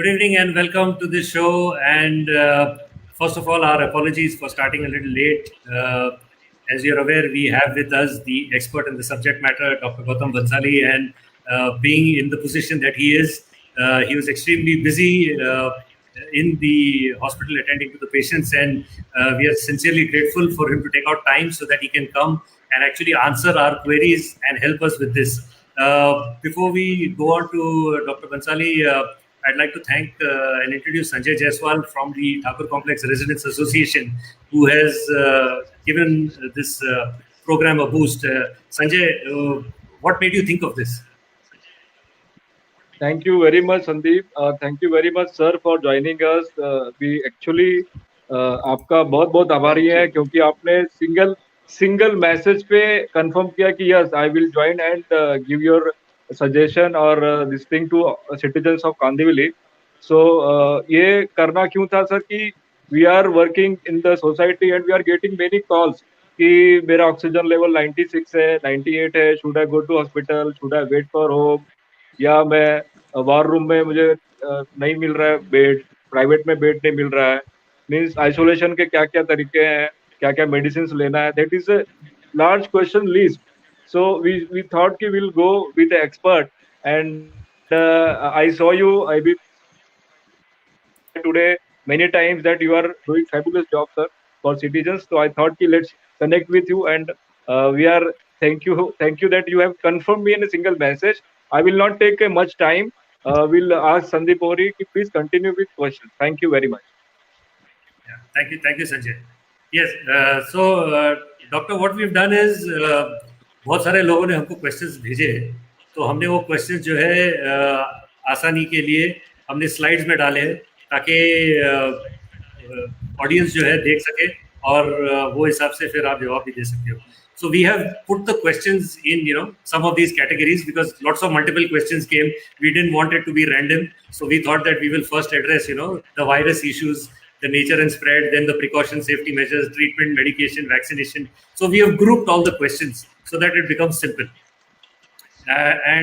Good evening and welcome to the show. And first of all, our apologies for starting a little late. As you're aware, we have with us the expert in the subject matter, Dr. Gautam Bansali, and being in the position that he was extremely busy in the hospital attending to the patients, and we are sincerely grateful for him to take out time so that he can come and actually answer our queries and help us with this. Before we go on to Dr. Bansali, I'd like to thank and introduce Sanjay Jaiswal from the Thakur Complex Residents Association, who has given this program a boost. Sanjay, what made you think of this? Thank you very much, Sandeep. Thank you very much, sir, for joining us. We actually आपका बहुत बहुत आभारी है क्योंकि आपने single message पे confirm किया कि yes I will join and give your suggestion और this thing to citizens of Kandivali. So ये करना क्यों था सर कि we are working in the society and we are getting many calls कि मेरा ऑक्सीजन लेवल 96 है, 98 है, should I go to hospital, should I wait for home, या मैं वार रूम में मुझे नहीं मिल रहा है बेड, प्राइवेट में बेड नहीं मिल रहा है. मीन्स आइसोलेशन के क्या क्या तरीके हैं, क्या क्या मेडिसिन लेना है, that is a large question list. So we thought कि will go with expert and I saw you, I be today many times that you are doing fabulous job, sir, for citizens. So I thought ki let's connect with you and we are thank you that you have confirmed me in a single message. I will not take much time. We'll ask Sandeep Ori to please continue with questions. Thank you very much. Yeah, thank you, Sanjay. Yes, doctor, what we've done is बहुत सारे लोगों ने हमको questions भेजे, तो हमने वो questions जो है आसानी के लिए हमने स्लाइड्स में डाले ताकि ऑडियंस जो है देख सके और वो हिसाब से फिर आप जवाब भी दे सकते हो. So we have put the questions in, some of these categories because lots of multiple questions came. We didn't want it to be random. So we thought that we will first address, the virus issues, the nature and spread, then the precaution, safety measures, treatment, medication, vaccination. So we have grouped all the questions so that it becomes simple. I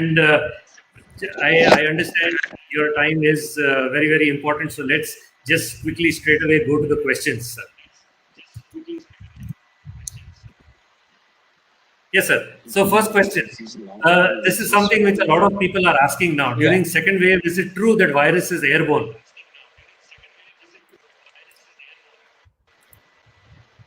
understand your time is very, very important. So let's just quickly straight away go to the questions, sir. Yes, sir. So first question. This is something which a lot of people are asking now. During second wave, is it true that virus is airborne?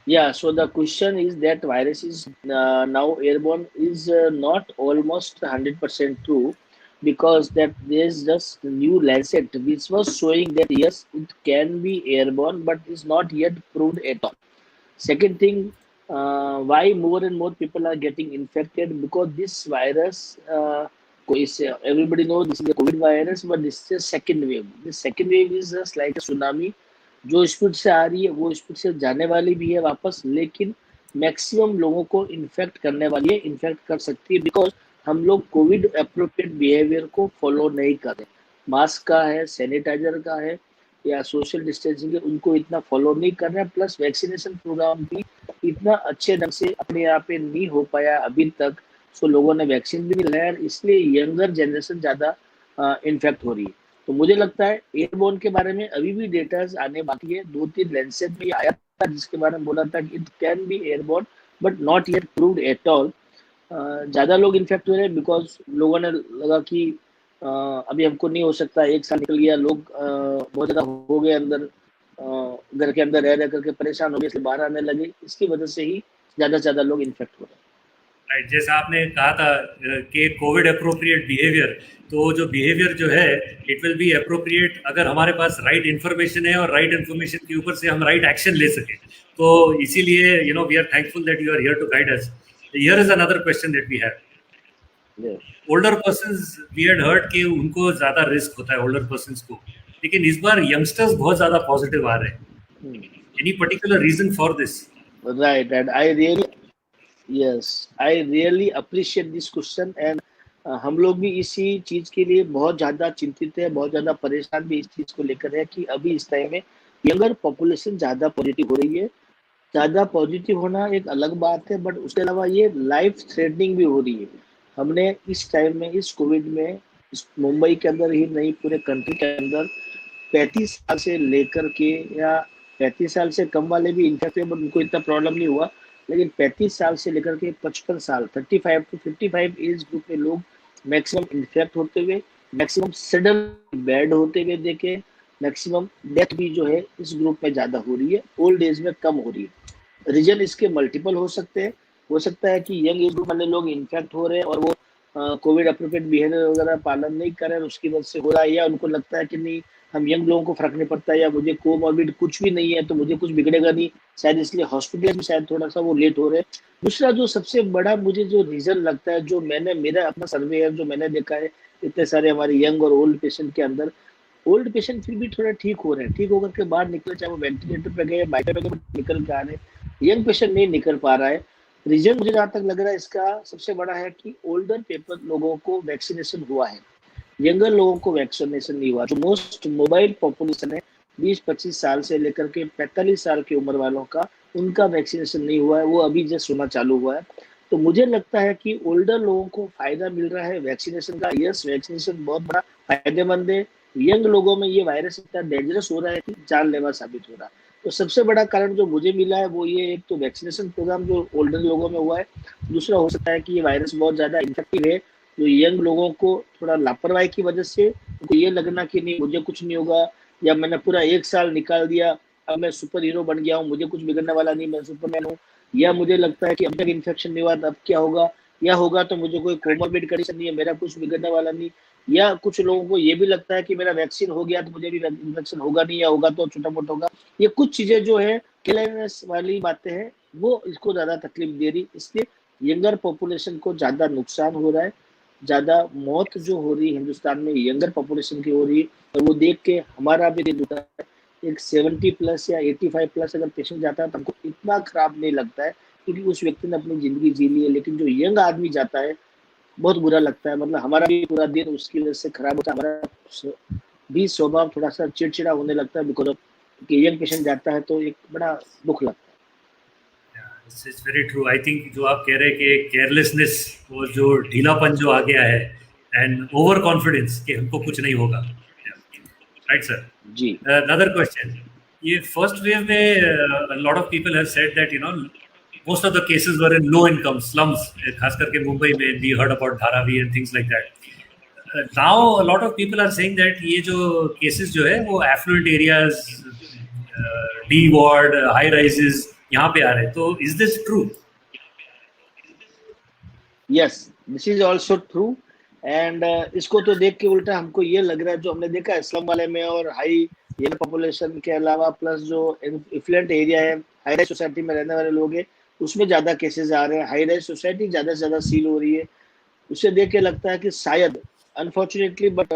Yeah, so the question is that virus is now airborne is not almost 100% true, because that there's just new Lancet which was showing that yes, it can be airborne, but is not yet proved at all. Second thing, why more and more people are getting infected, because this virus, everybody knows this is a COVID virus, but this is a second wave. The second wave is just like a tsunami, जो speed से आ रही है वो speed से जाने वाली भी है वापस, लेकिन मैक्सिमम लोगों को इन्फेक्ट करने वाली है, इन्फेक्ट कर सकती है, बिकॉज हम लोग कोविड अप्रोप्रिएट बिहेवियर को फॉलो नहीं कर रहे. मास्क का है, सैनिटाइजर का है, या सोशल डिस्टेंसिंग के उनको इतना फॉलो नहीं कर रहे हैं. प्लस वैक्सीनेशन प्रोग्राम भी इतना अच्छे ढंग से अपने यहाँ पे नहीं हो पाया अभी तक. सो लोगों ने वैक्सीन भी नहीं लगाया, इसलिए यंगर जनरेशन ज़्यादा इन्फेक्ट हो रही है. तो मुझे लगता है एयरबोर्न के बारे में अभी भी डेटा आने बाकी है. 2-3 लेंसेट में आया था जिसके बारे में बोला था कि it can be airborne but not yet proved at all. ज़्यादा लोग इन्फेक्ट हो रहे हैं बिकॉज लोगों ने लगा कि अभी हमको नहीं हो सकता, 1 साल निकल गया, लोग बहुत ज़्यादा हो गए अंदर, घर के अंदर रह करके परेशान हो गए, इसलिए बाहर आने लगे. इसकी वजह से ही ज़्यादा लोग इन्फेक्ट हो रहे हैं. जैसा आपने कहा था कि कोविड अप्रोप्रिएट बिहेवियर, तो जो बिहेवियर जो है इट विल बी अप्रोप्रिएट अगर हमारे पास राइट इन्फॉर्मेशन है और राइट इन्फॉर्मेशन के ऊपर से हम राइट एक्शन ले सके. तो इसीलिए we are thankful that you are here to guide us. Here is another question that we have. Older persons, we had heard कि उनको ज्यादा रिस्क होता है ओल्डर पर्संस को, लेकिन इस बार यंगस्टर्स बहुत ज्यादा पॉजिटिव आ रहे हैं. Any particular reason for this? Right, and I really appreciate this question and हम लोग भी इसी चीज के लिए बहुत ज्यादा चिंतित है, बहुत ज्यादा परेशान भी इस चीज को लेकर है कि अभी इस टाइम में यंगर पॉपुलेशन ज्यादा पॉजिटिव हो रही है. ज्यादा पॉजिटिव होना एक अलग बात है, बट उसके अलावा ये लाइफ थ्रेटनिंग भी हो रही है. हमने इस टाइम में, इस कोविड में, मुंबई के अंदर ही नहीं पूरे कंट्री के अंदर 35 साल से लेकर के या 35 साल से कम वाले भी इन्फेक्ट हुए, बट उनको इतना प्रॉब्लम नहीं हुआ। लेकिन 35 साल से लेकर के 55 साल 35 टू 55 एज ग्रुप में लोग मैक्सिमम इन्फेक्ट होते हुए, मैक्सिमम सडन बेड होते हुए देखे, मैक्सिमम डेथ भी जो है इस ग्रुप में ज्यादा हो रही है, ओल्ड एज में कम हो रही है। रीजन इसके मल्टीपल हो सकते हैं। हो सकता है कि यंग एज ग्रुप वाले लोग इन्फेक्ट हो रहे हैं और वो कोविड अप्रोप्रिएट बिहेवियर वगैरह पालन नहीं कर रहे हैं, उसकी वजह से हो रहा है, या उनको लगता है कि नहीं हम यंग लोगों को फर्क नहीं पड़ता, या मुझे कोमॉर्बिड कुछ भी नहीं है तो मुझे कुछ बिगड़ेगा नहीं, शायद इसलिए हॉस्पिटल में शायद थोड़ा सा वो लेट हो रहे हैं। दूसरा जो सबसे बड़ा मुझे जो रीजन लगता है, जो मैंने मेरा अपना सर्वे है जो मैंने देखा है इतने सारे हमारे यंग और ओल्ड पेशेंट के अंदर, ओल्ड पेशेंट फिर भी थोड़ा ठीक हो रहे हैं, ठीक होकर के बाहर निकले, चाहे वो वेंटिलेटर पे गए, बाइक पे गए, निकल के आ रहे हैं। यंग पेशेंट नहीं निकल पा रहा है। रीजन मुझे जहाँ तक लग रहा है इसका सबसे बड़ा है कि ओल्डर पेपर लोगों को वैक्सीनेशन हुआ है, यंगर लोगों को वैक्सीनेशन नहीं हुआ। जो मोस्ट मोबाइल पॉपुलेशन है 20-25 साल से लेकर के 45 साल की उम्र वालों का, उनका वैक्सीनेशन नहीं हुआ है, वो अभी जस्ट होना चालू हुआ है। तो मुझे लगता है कि ओल्डर लोगों को फायदा मिल रहा है वैक्सीनेशन का। यस, वैक्सीनेशन बहुत बड़ा फायदेमंद है। यंग लोगों में ये वायरस इतना डेंजरस हो रहा है कि जानलेवा साबित हो रहा है। तो सबसे बड़ा कारण जो मुझे मिला है वो ये, एक तो वैक्सीनेशन प्रोग्राम जो ओल्डर लोगों में हुआ है, दूसरा हो सकता है कि ये वायरस बहुत ज्यादा इफेक्टिव है, जो यंग लोगों को थोड़ा लापरवाही की वजह से उनको ये लगना कि नहीं मुझे कुछ नहीं होगा, या मैंने पूरा 1 साल निकाल दिया, अब मैं सुपर हीरो बन गया हूँ, मुझे कुछ बिगड़ने वाला नहीं, मैं सुपरमैन हूँ, या मुझे लगता है कि अब तक इन्फेक्शन नहीं हुआ, अब क्या होगा, या होगा तो मुझे कोई कोमोर्बिड कंडीशन नहीं है, मेरा कुछ बिगड़ने वाला नहीं। या कुछ लोगों को ये भी लगता है कि मेरा वैक्सीन हो गया तो मुझे भी इन्फेक्शन होगा नहीं, या होगा तो छोटा मोटा होगा। ये कुछ चीजें जो है केयरलेस वाली बातें हैं, वो इसको ज्यादा तकलीफ दे रही, इसलिए यंगर पॉपुलेशन को ज्यादा नुकसान हो रहा है, ज्यादा मौत जो हो रही है हिंदुस्तान में यंगर पॉपुलेशन की हो रही है। और वो देख के हमारा भी दिल दुखता है। एक 70+ या 85+ अगर पेशेंट जाता है तो हमको इतना खराब नहीं लगता है, क्योंकि उस व्यक्ति ने अपनी जिंदगी जी ली है। लेकिन जो यंग आदमी जाता है बहुत बुरा लगता है, मतलब हमारा भी पूरा दिन उसकी वजह से खराब होता है, हमारा भी स्वभाव थोड़ा सा चिड़चिड़ा होने लगता है, बिकॉज कि यंग पेशेंट जाता है तो एक बड़ा दुख लगता है। It's very true. I think जो आप कह रहे हैं कि केयरलेसनेस और जो ढीलापन जो आ गया है एंड ओवर कॉन्फिडेंस कि हमको कुछ नहीं होगा, राइट सर? जी अनदर क्वेश्चन, ये फर्स्ट वेव में lot of people have said that most of the cases were in low income slums, खास करके मुंबई में we heard about Dharavi and things like that. Now a lot of people are saying that ये जो cases जो है वो affluent areas, D ward, high rises यहाँ पे आ रहे हैं, तो is this true? Yes, this is also true. And इसको तो देख के उल्टा हमको ये लग रहा है, जो हमने देखा है स्लम वाले में और हाई यंग पॉपुलेशन के अलावा प्लस जो इफ्लुएंट एरिया है, हाई राइज सोसाइटी में रहने वाले लोग हैं, उसमें ज्यादा केसेस आ रहे हैं, हाई राइज सोसाइटी ज्यादा से ज्यादा सील हो रही है। उसे देख के लगता है कि शायद अनफॉर्चुनेटली बट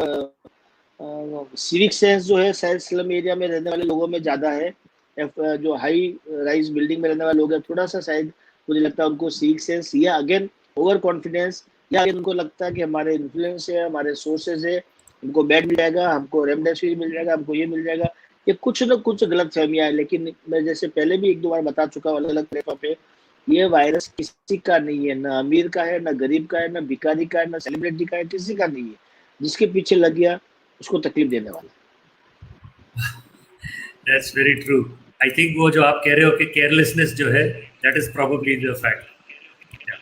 सिविक सेंस जो है शायद स्लम एरिया में रहने वाले लोगों में ज्यादा है। जो हाई राइज बिल्डिंग में रहने वाले लोग हैं, थोड़ा सा शायद मुझे लगता है उनको सिविक सेंस या अगेन ओवर कॉन्फिडेंस, या उनको लगता है कि हमारे इन्फ्लुएंस है, हमारे सोर्सेज है, हमको बेड मिल जाएगा, हमको रेमडेसिविर मिल जाएगा, हमको ये मिल जाएगा। ये कुछ न कुछ गलत फहमियाँ है। लेकिन मैं जैसे पहले भी 1-2 बार बता चुका हूँ अलग अलग प्लेटफॉर्म पे, ये वायरस किसी का नहीं है, ना अमीर का है, ना गरीब का है, ना भिखारी का है, ना सेलिब्रिटी का है, किसी का नहीं है। जिसके पीछे लग गया उसको तकलीफ देने वाला। That's very true. I think वो जो आप कह रहे हो कि carelessness जो है, that is probably the fact. Yeah.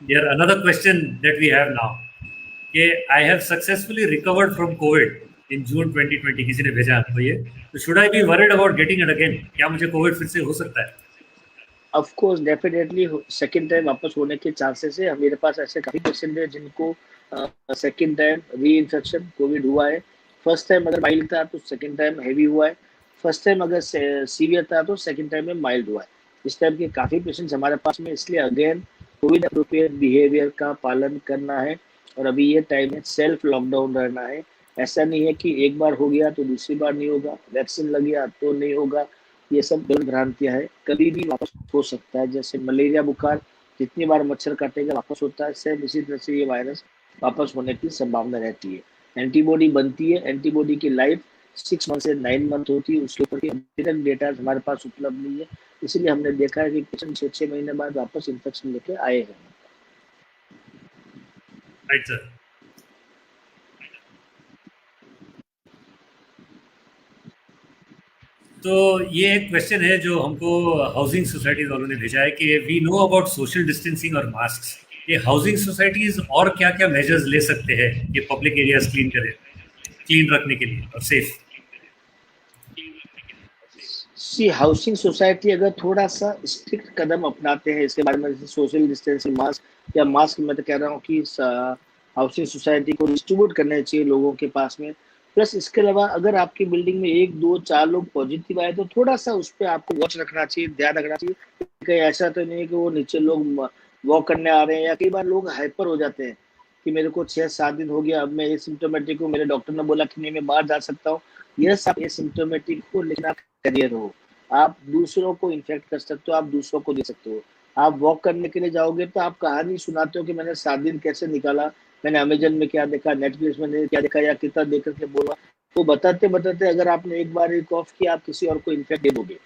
Here another question that we have now, कि I have successfully recovered from COVID in June 2020, किसी ने भेजा हमको ये, तो should I be worried about getting it again? क्या मुझे COVID फिर से हो सकता है? Of course definitely second time वापस होने के चांसेस है। मेरे पास ऐसे काफी पेशेंट है जिनको सेकंड टाइम री इन्फेक्शन कोविड हुआ है। फर्स्ट टाइम अगर माइल्ड था तो सेकंड टाइम हैवी हुआ है, फर्स्ट टाइम अगर सीवियर था तो सेकंड टाइम में माइल्ड हुआ है। इस टाइप के काफी पेशेंट्स हमारे पास में, इसलिए अगेन कोविड अप्रोप्रिएट बिहेवियर का पालन करना है। और अभी ये टाइम है सेल्फ लॉकडाउन रहना है। ऐसा नहीं है कि एक बार हो गया तो दूसरी बार नहीं होगा, वैक्सीन लग गया तो नहीं होगा, ये सब गलत भ्रांतियां हैं। कभी भी वापस हो सकता है, जैसे मलेरिया बुखार जितनी बार मच्छर काटेगा वापस होता है, सेम इसी तरह से ये वायरस वापस होने की संभावना रहती है। एंटीबॉडी बनती है, एंटीबॉडी की लाइफ 6 मंथ से 9 मंथ होती है, उसके ऊपर की अभी तक डेटा हमारे पास उपलब्ध नहीं है। इसलिए हमने देखा है कि पेशेंट 6-6 महीने बाद वापस इन्फेक्शन लेके आए हैं। Right, sir. तो ये एक क्वेश्चन है जो हमको हाउसिंग सोसाइटीज वालों ने भेजा है कि we know about social distancing और मास्क। ये हाउसिंग सोसाइटीज और क्या क्या मेजर्स ले सकते हैं ये पब्लिक एरियाज क्लीन रखने के लिए और सेफ? सी हाउसिंग सोसाइटी अगर थोड़ा सा स्ट्रिक्ट कदम अपनाते हैं इसके बारे में, जैसे सोशल डिस्टेंसिंग, मास्क, या मास्क मैं तो कह रहा हूँ कि हाउसिंग सोसाइटी को डिस्ट्रीब्यूट करने चाहिए लोगों के पास में। प्लस इसके अलावा अगर आपकी बिल्डिंग में 1 2 4 लोग पॉजिटिव आए तो थोड़ा सा उस पर आपको वॉच रखना चाहिए, ध्यान रखना चाहिए। कहीं ऐसा तो नहीं है कि वो नीचे लोग वॉक करने आ रहे हैं, या कई बार लोग हाइपर हो जाते हैं कि मेरे को 6 7 दिन हो गया, अब मैं एसिम्टोमेटिक हूँ, मेरे डॉक्टर ने बोला कि नहीं मैं बाहर जा सकता हूँ। यह सब एसिम्टोमेटिक हो लेकिन आप करियर हो, आप दूसरों को इन्फेक्ट कर सकते हो, आप दूसरों को दे सकते हो। आप वॉक करने के लिए जाओगे तो आप कहानी सुनाते हो कि मैंने 7 दिन कैसे निकाला, मैंने अमेजन में क्या देखा, नेटफ्लिक्स में क्या देखा, या कितना देख करके बोला। तो बताते बताते अगर आपने एक बार एक ऑफ किया, आप किसी और को इन्फेक्ट दे दोगे।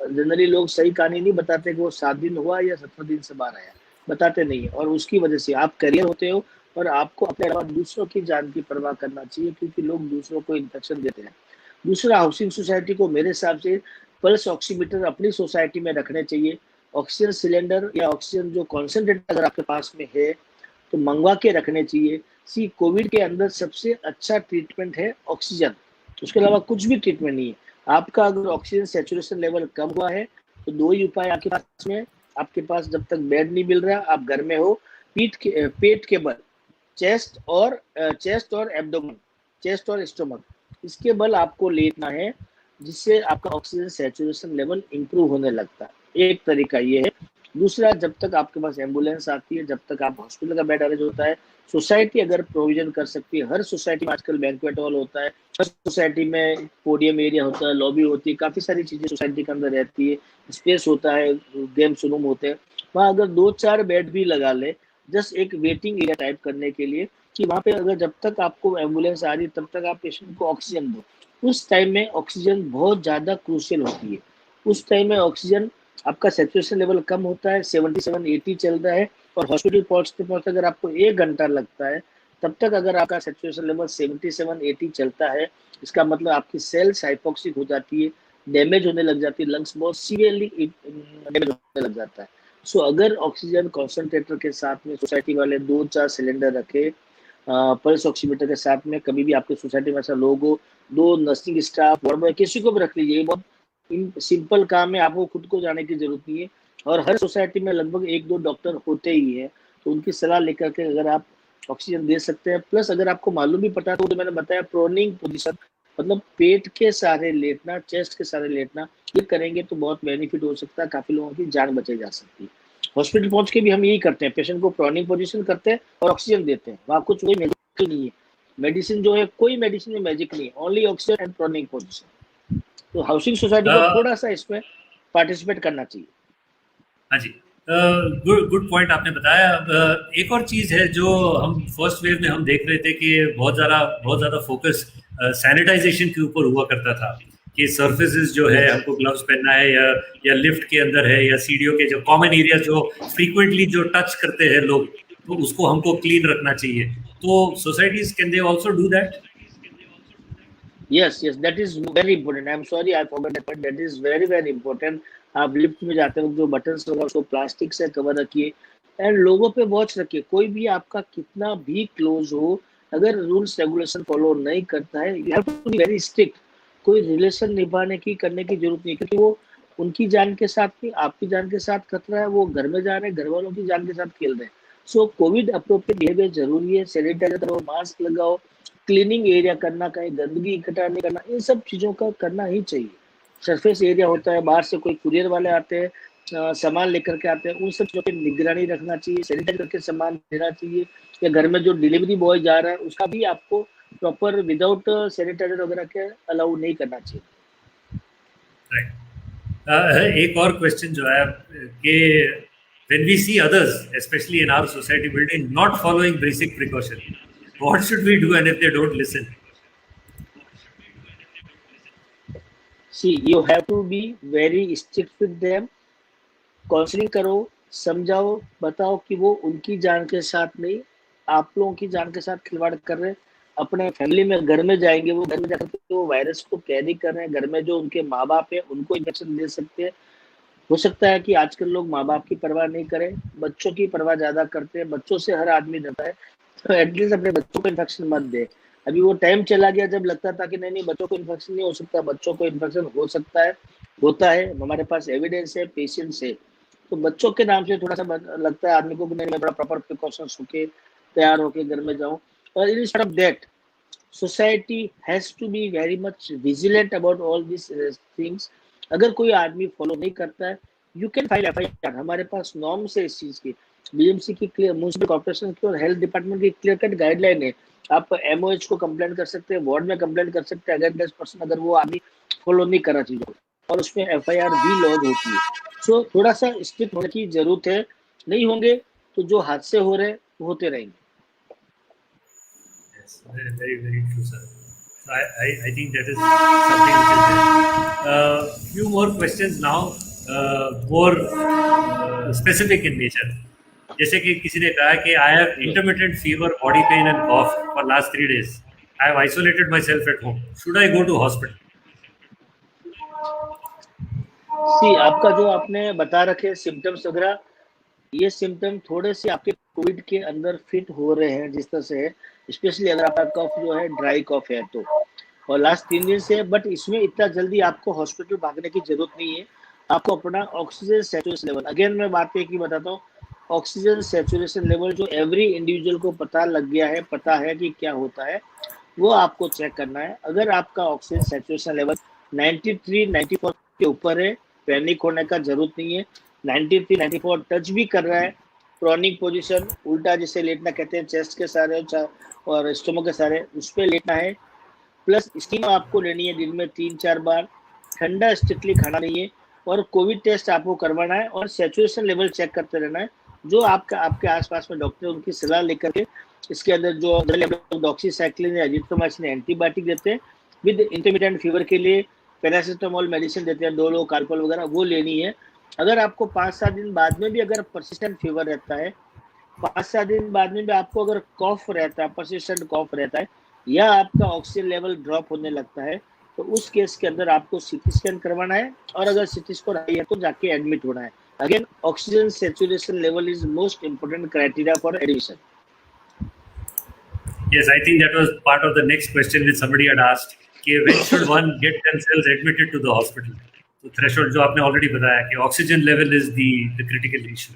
जनरली लोग सही कहानी नहीं बताते कि वो 7 दिन हुआ या 17 दिन से बाहर आया, बताते नहीं है। और उसकी वजह से आप करियर होते हो, और आपको अपने अलावा दूसरों की जान की परवाह करना चाहिए, क्योंकि लोग दूसरों को इन्फेक्शन देते हैं। दूसरा, हाउसिंग सोसाइटी को मेरे हिसाब से पल्स ऑक्सीमीटर अपनी सोसाइटी में रखने चाहिए। ऑक्सीजन सिलेंडर या ऑक्सीजन जो कॉन्सेंट्रेटर अगर आपके पास में है तो मंगवा के रखने चाहिए। सी कोविड के अंदर सबसे अच्छा ट्रीटमेंट है ऑक्सीजन, उसके अलावा कुछ भी ट्रीटमेंट नहीं है। आपका अगर ऑक्सीजन सेचुरेशन लेवल कम हुआ है तो 2 ही उपाय आपके पास में। आपके पास जब तक बेड नहीं मिल रहा, आप घर में हो, पेट के बल, चेस्ट और एब्डोमेन, चेस्ट और स्टोमक, इसके बल आपको लेटना है, जिससे आपका ऑक्सीजन सेचुरेशन लेवल इंप्रूव होने लगता है। एक तरीका ये है। दूसरा, जब तक आपके पास एम्बुलेंस आती है, जब तक आप हॉस्पिटल का बेड अरेंज होता है, सोसाइटी अगर प्रोविजन कर सकती है, हर सोसाइटी में आजकल बैंक्वेट हॉल होता है, हर सोसाइटी में पोडियम एरिया होता है, लॉबी होती है, काफी सारी चीजें सोसाइटी के अंदर रहती है, स्पेस होता है, गेम्स रूम होते हैं। वहाँ अगर 2 4 बेड भी लगा ले, जस्ट एक वेटिंग एरिया टाइप करने के लिए, कि वहाँ पे अगर जब तक आपको एम्बुलेंस आ रही है तब तक आप पेशेंट को ऑक्सीजन दो। उस टाइम में ऑक्सीजन बहुत ज्यादा क्रूशियल होती है। उस टाइम में ऑक्सीजन, आपका सेचुरेशन लेवल कम होता है, 77 80 चल रहा है, और हॉस्पिटल पहुंचते पहुंचते अगर आपको 1 घंटा लगता है, तब तक अगर आपका सेचुरेशन लेवल 77 80 चलता है, इसका मतलब आपकी सेल्स हाइपोक्सिक हो जाती है, डैमेज होने लग जाती है, लंग्स बहुत सीवियरली डैमेज होने लग जाता है। सो अगर ऑक्सीजन कॉन्सेंट्रेटर के साथ में सोसाइटी वाले 2 4 सिलेंडर रखे, पल्स ऑक्सीमीटर के साथ में, कभी भी आपके सोसाइटी में ऐसा लोग हो, 2 नर्सिंग स्टाफ, वार्ड बॉय, किसी को भी रख लीजिए। बहुत सिंपल काम है, आपको खुद को जाने की जरूरत नहीं है। और हर सोसाइटी में लगभग 1 2 डॉक्टर होते ही है, तो उनकी सलाह लेकर के अगर आप ऑक्सीजन दे सकते हैं। प्लस अगर आपको मालूम भी पता है तो जो मैंने बताया प्रोनिंग पोजीशन, मतलब पेट के सहारे लेटना, चेस्ट के सहारे लेटना, ये करेंगे तो बहुत बेनिफिट हो सकता है, काफी लोगों की जान बचाई जा सकती है। हॉस्पिटल पहुंच के भी हम यही करते हैं, पेशेंट को प्रोनिंग पोजीशन करते हैं और ऑक्सीजन देते हैं। वहाँ कुछ कोई मैजिक नहीं है, मेडिसिन जो है कोई मेडिसिन में मैजिक नहीं है, only oxygen and proning position. तो हाउसिंग सोसाइटी को थोड़ा सा इसमें पार्टिसिपेट करना चाहिए। हाँ जी, गुड गुड पॉइंट आपने बताया। एक और चीज़ है जो हम फर्स्ट वेव में हम देख रहे थे कि बहुत ज़्यादा फोकस सैनिटाइजेशन के ऊपर हुआ करता था, कि सर्फेसिस जो है हमको ग्लव्स पहनना है, या लिफ्ट के अंदर है, या सीढ़ियों के जो कॉमन एरिया जो फ्रीक्वेंटली जो टच करते हैं लोग, तो उसको हमको क्लीन रखना चाहिए। तो societies can they also do that? Yes yes, that is very important. I am sorry I forgot that, but that is very very important. आप लिफ्ट में जाते वक्त जो बटन्स होगा उसको प्लास्टिक से कवर रखिए, एंड लोगों पे वॉच रखिए। कोई भी आपका कितना भी क्लोज हो, अगर रूल्स रेगुलेशन फॉलो नहीं करता है, you have to be very strict. कोई रिलेशन निभाने की करने की जरूरत नहीं, क्योंकि वो उनकी जान के साथ नहीं, आपकी जान के साथ खतरा है। वो घर में जा रहे हैं, घर वालों की जान के साथ खेल रहे हैं। सो कोविड अप्रोप्रिएट बिहेवियर जरूरी है। सैनिटाइजर करो, मास्क लगाओ, क्लीनिंग एरिया करना, कहीं गंदगी इकट्ठा नहीं करना, इन सब चीजों का करना ही चाहिए। सरफेस एरिया होता है, बाहर से कोई कुरियर वाले आते हैं, सामान लेकर के आते हैं, उन सब चीजों की निगरानी रखना चाहिए, सैनिटाइज करके सामान देना चाहिए। या घर में जो डिलीवरी बॉय जा रहा है उसका भी आपको प्रॉपर विदाउट सैनिटाइजर वगैरह के अलाउ नहीं करना चाहिए। राइट। एक और क्वेश्चन जो है कि when we see others, especially in our society building, not following basic precaution, what should we do? And if they don't listen? See you have to be very strict with them. Counselling करो, समझाओ, बताओ कि वो उनकी जान के साथ नहीं, आप लोगों की जान के साथ खिलवाड़ कर रहे हैं। अपने फैमिली में घर में जाएंगे, वो घर में जाकर के वो वायरस को कैरी कर रहे हैं। घर में जो उनके माँ बाप है उनको इन्फेक्शन दे सकते हैं। हो सकता है कि आजकल लोग माँ बाप की परवाह नहीं करें, बच्चों की परवाह ज्यादा करते हैं। बच्चों से हर आदमी डरता है, तो एटलीस्ट अपने बच्चों को इन्फेक्शन मत दे। अभी वो टाइम चला गया जब लगता था कि नहीं नहीं बच्चों को इन्फेक्शन नहीं हो सकता, बच्चों को इन्फेक्शन हो सकता है, होता है। हमारे पास एविडेंस है, पेशेंट्स है। तो बच्चों के नाम से थोड़ा सा लगता है आदमी को कि नहीं मैं बड़ा प्रॉपर प्रिकॉशंस होके तैयार होके घर में जाऊं। और instead of that society has to be very much vigilant about all these things. अगर कोई आदमी फॉलो नहीं करता है, यू कैन फाइल एफआईआर। हमारे पास नॉर्म्स है इस चीज की, बीएमसी की क्लियर, म्युनिसिपल कॉर्पोरेशन की और हेल्थ डिपार्टमेंट की क्लियर कट गाइडलाइन है। आप एमओएच को कंप्लेंट कर सकते हैं, वार्ड में कंप्लेंट कर सकते हैं अगर 10% अगर वो आदमी फॉलो नहीं कर रहा चीजों को, और उसमें एफआईआर भी लॉग होती है। सो थोड़ा सा स्ट्रिक्ट होने की जरूरत है, नहीं होंगे तो जो हादसे हो रहे हैं होते रहेंगे। Very, very true, sir. So I think that is something which is there. Few more questions now, more specific in nature. जैसे कि किसी ने कहा कि I have intermittent fever, body pain and cough for last 3 days. I have isolated myself at home. Should I go to hospital? सी आपका जो आपने बता रखे सिम्टम्स वगैरह, ये सिम्टम थोड़े से आपके कोविड के अंदर फिट हो रहे हैं जिस तरह से है, स्पेशली अगर आपका कफ जो है ड्राई कफ है तो, और लास्ट 3 दिन से। बट इसमें इतना जल्दी आपको हॉस्पिटल भागने की जरूरत नहीं है। आपको अपना ऑक्सीजन सैचुरेशन लेवल, अगेन मैं बात एक ही बताता हूँ, ऑक्सीजन सैचुरेशन लेवल जो एवरी इंडिविजुअल को पता लग गया है, पता है कि क्या होता है, वो आपको चेक करना है। अगर आपका ऑक्सीजन सैचुरेशन लेवल 93, 94 के ऊपर है, पैनिक होने का जरूरत नहीं है। 93, 94 टच भी कर रहा है, प्रोनिक पोजीशन, उल्टा जिसे लेटना कहते हैं, चेस्ट के सारे और स्टोमक के सारे उस पर लेटना है। प्लस स्टीम आपको लेनी है दिन में 3-4 बार, ठंडा स्ट्रिक्टली खाना नहीं है, और कोविड टेस्ट आपको करवाना है और सैचुरेशन लेवल चेक करते रहना है। जो आपके आसपास में डॉक्टर उनकी सलाह लेकर के इसके अंदर जो डॉक्सीसाइक्लिन या एजिथ्रोमाइसिन एंटीबायोटिक देते हैं, विद इंटरमिटेंट फीवर के लिए पैरासिटामोल मेडिसिन देते हैं, डोलो, कार्पल वगैरह, वो लेनी है। अगर आपको 5-7 दिन बाद में भी अगर परसिस्टेंट फीवर रहता है, 5-7 दिन बाद में भी आपको अगर कॉफ रहता है, परसिस्टेंट कॉफ रहता है, या आपका ऑक्सीजन लेवल ड्रॉप होने लगता है, तो उस केस के अंदर आपको सीटी स्कैन करवाना है, और अगर सीटी स्कोर हाई है तो जाके एडमिट होना है। Again oxygen saturation level is most important criteria for admission. Yes, I think that was part of the next question which somebody had asked. कि when should one get themselves admitted to the hospital? तो threshold जो आपने already बताया कि oxygen level is the critical issue.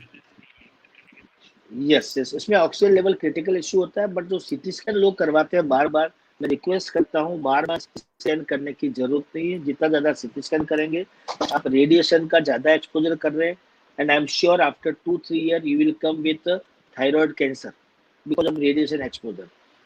Yes, इसमें oxygen level critical issue होता है, but जो सीटी स्कैन लोग करवाते हैं बार बार, मैं रिक्वेस्ट करता हूँ बार बार स्कैन करने की जरूरत नहीं है। जितना ज्यादा सीटी स्कैन करेंगे, आप रेडिएशन का ज्यादा एक्सपोजर कर रहे हैं, and I am sure after 2-3 year you will come with thyroid cancer because of radiation exposure.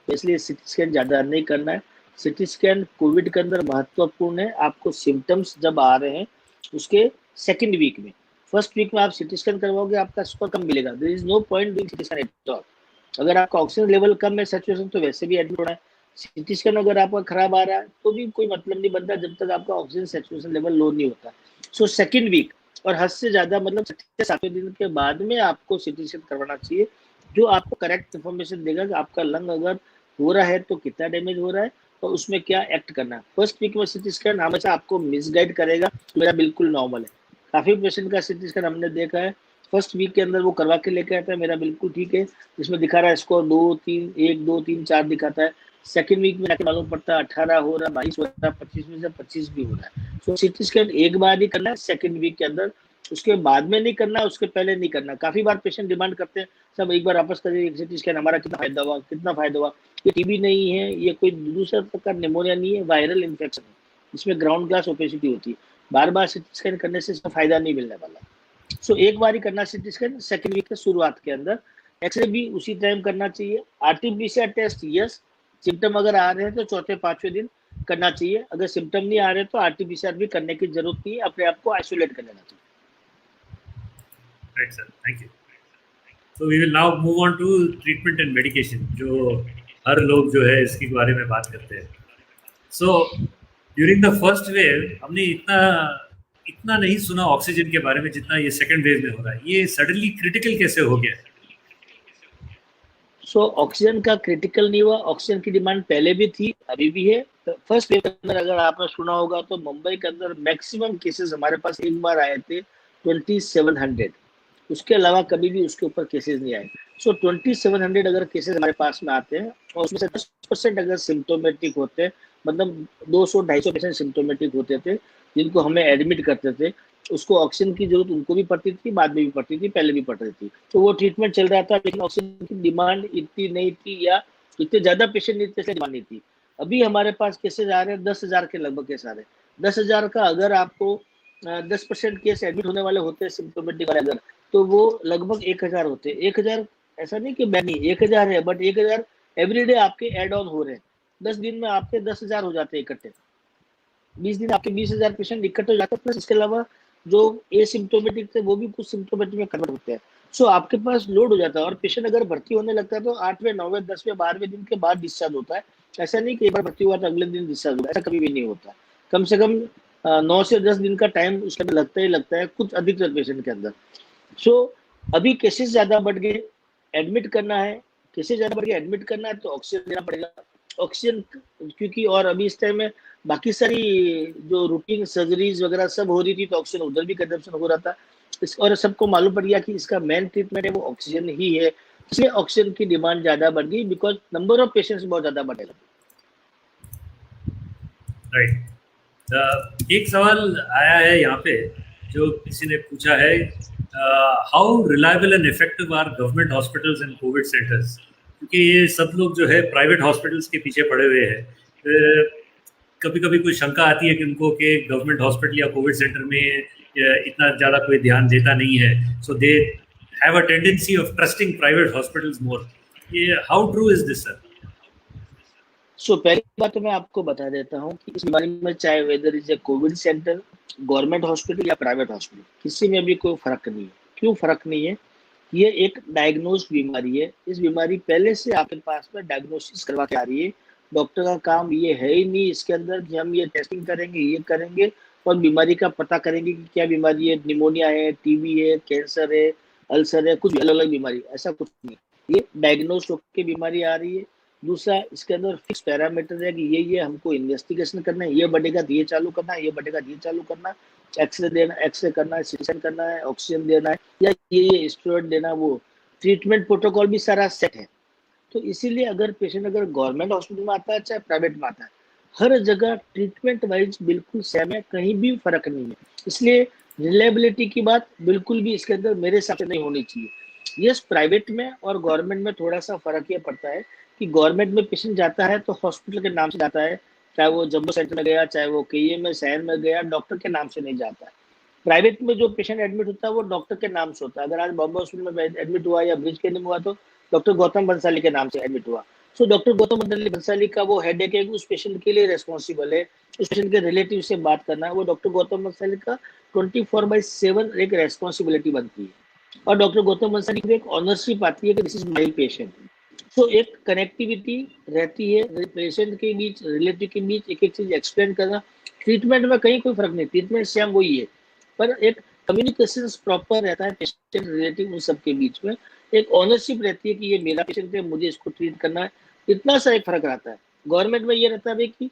तो इसलिए सीटी स्कैन ज्यादा नहीं करना है। सीटी स्कैन कोविड के अंदर महत्वपूर्ण है। आपको सिम्टम्स जब आ रहे हैं उसके सेकेंड वीक में, फर्स्ट वीक में आप सीटी स्कैन करवाओगे, आपका स्कोर कम मिलेगा। There is no point doing CT scan at all. अगर आपका ऑक्सीजन लेवल कम है, सैचुरेशन, तो वैसे भी एडमिट होना है। सीटी स्कैन अगर आपका खराब आ रहा है तो भी कोई मतलब नहीं बनता जब तक आपका ऑक्सीजन सैचुरेशन लेवल लो नहीं होता। सो सेकेंड वीक और हद से ज्यादा मतलब 6-7 दिन के बाद में आपको सीटी स्कैन करवाना चाहिए, जो आपको करेक्ट इन्फॉर्मेशन देगा कि आपका लंग अगर हो रहा है तो कितना डैमेज हो रहा है और उसमें क्या एक्ट करना है। फर्स्ट वीक में सीटी स्कैन हमेशा आपको मिसगाइड करेगा, मेरा बिल्कुल नॉर्मल है। काफी पेशेंट का सीटी स्कैन हमने देखा है, फर्स्ट वीक के अंदर वो करवा के लेके आता है मेरा बिल्कुल ठीक है, जिसमें दिखा रहा है स्कोर 2-3, 1, 2, 3, 4 दिखाता है। सेकंड वीक में जाके मालूम पड़ता है 18 हो रहा है, 22 हो रहा है, 25 में से 25 भी हो रहा है। सो सीटी स्कैन एक बार ही करना है सेकंड वीक के अंदर, उसके बाद में नहीं करना, उसके पहले नहीं करना। काफी बार पेशेंट डिमांड करते हैं सब एक बार वापस करिए सीटी स्कैन, हमारा कितना फायदा हुआ। ये टीबी नहीं है, ये कोई दूसरा प्रकार निमोनिया नहीं है, वायरल इन्फेक्शन है, इसमें ग्राउंड ग्लास ओपेसिटी होती है। बार बार सीटी स्कैन करने से इसका फायदा नहीं मिलने वाला। सो एक बार ही करना सीटी स्कैन सेकंड वीक के शुरुआत के अंदर। एक्सरे भी उसी टाइम करना चाहिए। आरटीपीसीआर टेस्ट यस, सिम्टम अगर आ रहे हैं तो 4-5वें दिन करना चाहिए। अगर सिम्टम नहीं आ रहे तो आरटीपीसीआर भी करने की जरूरत नहीं है, अपने आप को आइसोलेट कर लेना चाहिए। Right, sir. Thank you. So we will now move on to treatment and medication, जो हर लोग जो है इसके बारे में बात करते हैं। So during the first wave हमने इतना नहीं सुना ऑक्सीजन के बारे में जितना ये सेकंड वेव में हो रहा है। ये सडनली क्रिटिकल कैसे हो गया? सो ऑक्सीजन का क्रिटिकल नहीं हुआ, ऑक्सीजन की डिमांड पहले भी थी, अभी भी है। फर्स्ट वेव के अंदर अगर आपने सुना होगा तो मुंबई के अंदर मैक्सिमम केसेस हमारे पास एक बार आए थे 2700, उसके अलावा कभी भी उसके ऊपर केसेस नहीं आए। सो 2700 अगर केसेस हमारे पास में आते हैं और उसमें से 10% अगर सिम्टोमेटिक होते हैं, मतलब 200-250 पेशेंट सिम्टोमेटिक होते थे जिनको हमें एडमिट करते थे, उसको ऑक्सीजन की जरूरत उनको भी पड़ती थी, बाद में भी पड़ती थी, पहले भी पड़ रही थी, तो वो ट्रीटमेंट चल रहा था, लेकिन ऑक्सीजन की डिमांड इतनी नहीं थी या इतने ज्यादा पेशेंट नहीं थे, इसलिए डिमांड नहीं थी। अभी हमारे पास केसेज आ रहे हैं 10,000 के लगभग केस आ रहे हैं। 10,000 का अगर आपको 10% केस एडमिट होने वाले होते हैं सिम्टोमेटिक वाले अगर, तो वो लगभग 1,000 होते हैं। 1,000 ऐसा नहीं कि बैड नहीं, 1,000 है, बट 1,000 एवरीडे आपके एड ऑन हो रहे हैं। 10 दिन में आपके 10,000 हो जाते हैं इकट्ठे, 20 दिन आपके 20,000 पेशेंट इकट्ठे हो जाते हैं, प्लस इसके अलावा जो एसिम्टोमेटिक थे वो भी कुछ सिम्टोमेटिक में कन्वर्ट होते हैं। सो आपके पास लोड हो जाता है, और पेशेंट अगर भर्ती होने लगता है तो 8वें 9वें 10वें 12वें दिन के बाद डिस्चार्ज होता है। ऐसा नहीं कि एक बार भर्ती हुआ तो अगले दिन डिस्चार्ज होगा, ऐसा कभी भी नहीं होता। कम से कम 9 से 10 दिन का टाइम उसके अंदर लगता ही लगता है, कुछ अधिकतर पेशेंट के अंदर। सो अभी केसेस ज्यादा बढ़ गए, एडमिट करना है, केसेस ज्यादा बढ़ गए, एडमिट करना है तो ऑक्सीजन देना पड़ेगा। ऑक्सीजन क्योंकि, और अभी इस टाइम में बाकी सारी जो रूटीन सर्जरीज वगैरह सब हो रही थी तो ऑक्सीजन उधर भी कंजम्पशन हो रहा था। और सबको मालूम पड़ गया कि इसका मेन ट्रीटमेंट है वो ऑक्सीजन ही है, इसलिए ऑक्सीजन की डिमांड ज्यादा बढ़ गई, बिकॉज नंबर ऑफ पेशेंट्स बहुत ज्यादा बढ़े लगे। राइट। एक सवाल आया है यहाँ पे जो किसी ने पूछा है, how reliable and effective are government hospitals and COVID centres, क्योंकि ये सब लोग जो है प्राइवेट हॉस्पिटल्स के पीछे पड़े हुए हैं। कभी कभी कोई शंका आती है कि उनको कि गवर्नमेंट हॉस्पिटल या कोविड सेंटर में इतना ज़्यादा कोई ध्यान देता नहीं है, so they have a tendency of trusting private hospitals more. ये how true is this sir? सो पहली बात तो मैं आपको बता देता हूँ कि इस बीमारी में चाहे whether is a COVID centre, government hospital या प्राइवेट हॉस्पिटल, किसी में भी कोई फर्क नहीं है। क्यों फर्क नहीं है? ये एक डायग्नोस्ड बीमारी है। इस बीमारी पहले से आपके पास में डायग्नोसिस करवा के आ रही है। डॉक्टर का काम ये है ही नहीं इसके अंदर कि हम ये टेस्टिंग करेंगे, ये करेंगे और बीमारी का पता करेंगे कि क्या बीमारी है, निमोनिया है, टीबी है, कैंसर है, अल्सर है, कुछ अलग अलग बीमारी, ऐसा कुछ नहीं। ये डायग्नोज होकर बीमारी आ रही है। दूसरा, इसके अंदर फिक्स पैरामीटर है कि ये हमको इन्वेस्टिगेशन करना है, ये बढ़ेगा तो ये चालू करना है, ये बढ़ेगा तो ये चालू करना है, एक्सरे देना, एक्सरे करना है, सीटी करना है, ऑक्सीजन देना है, या ये स्टेरॉइड देना, वो ट्रीटमेंट प्रोटोकॉल भी सारा सेट है। तो इसीलिए अगर पेशेंट अगर गवर्नमेंट हॉस्पिटल में आता है चाहे प्राइवेट में आता है, हर जगह ट्रीटमेंट वाइज बिल्कुल सेम है, कहीं भी फर्क नहीं है। इसलिए रिलायबिलिटी की बात बिल्कुल भी इसके अंदर मेरे हिसाब से नहीं होनी चाहिए। यस, प्राइवेट में और गवर्नमेंट में थोड़ा सा फर्क ये पड़ता है कि गवर्नमेंट में पेशेंट जाता है तो हॉस्पिटल के नाम से जाता है, चाहे वो जम्बो सेंटर में गया, चाहे वो केईएम में शहर में गया, डॉक्टर के नाम से नहीं जाता है। प्राइवेट में जो पेशेंट एडमिट होता है वो डॉक्टर के नाम से होता है। अगर आज बॉम्बे हॉस्पिटल में एडमिट हुआ या ब्रिज के हुआ तो डॉक्टर गौतम बंसाली के नाम से एडमिट हुआ। सो डॉक्टर गौतम बंसाली का वो हेडेक है, उस पेशेंट के लिए रेस्पॉन्सिबल है, उस पेशेंट के रिलेटिव से बात करना, वो डॉक्टर गौतम बंसाली का 24/7 एक रेस्पॉन्सिबिलिटी बनती है। और डॉक्टर गौतम बंसाली की एक ऑनरशिप आती है कि दिस इज माई पेशेंट। तो एक कनेक्टिविटी रहती है पेशेंट के बीच, रिलेटिव के बीच, एक एक चीज एक्सप्लेन करना। ट्रीटमेंट में कहीं कोई फर्क नहीं, ट्रीटमेंट सेम वही है, पर एक कम्युनिकेशन प्रॉपर रहता है पेशेंट रिलेटिव उन सबके बीच में। एक ऑनरशिप रहती है कि ये मेरा पेशेंट है, मुझे इसको ट्रीट करना है, इतना सा एक फर्क रहता है। गवर्नमेंट में ये रहता है कि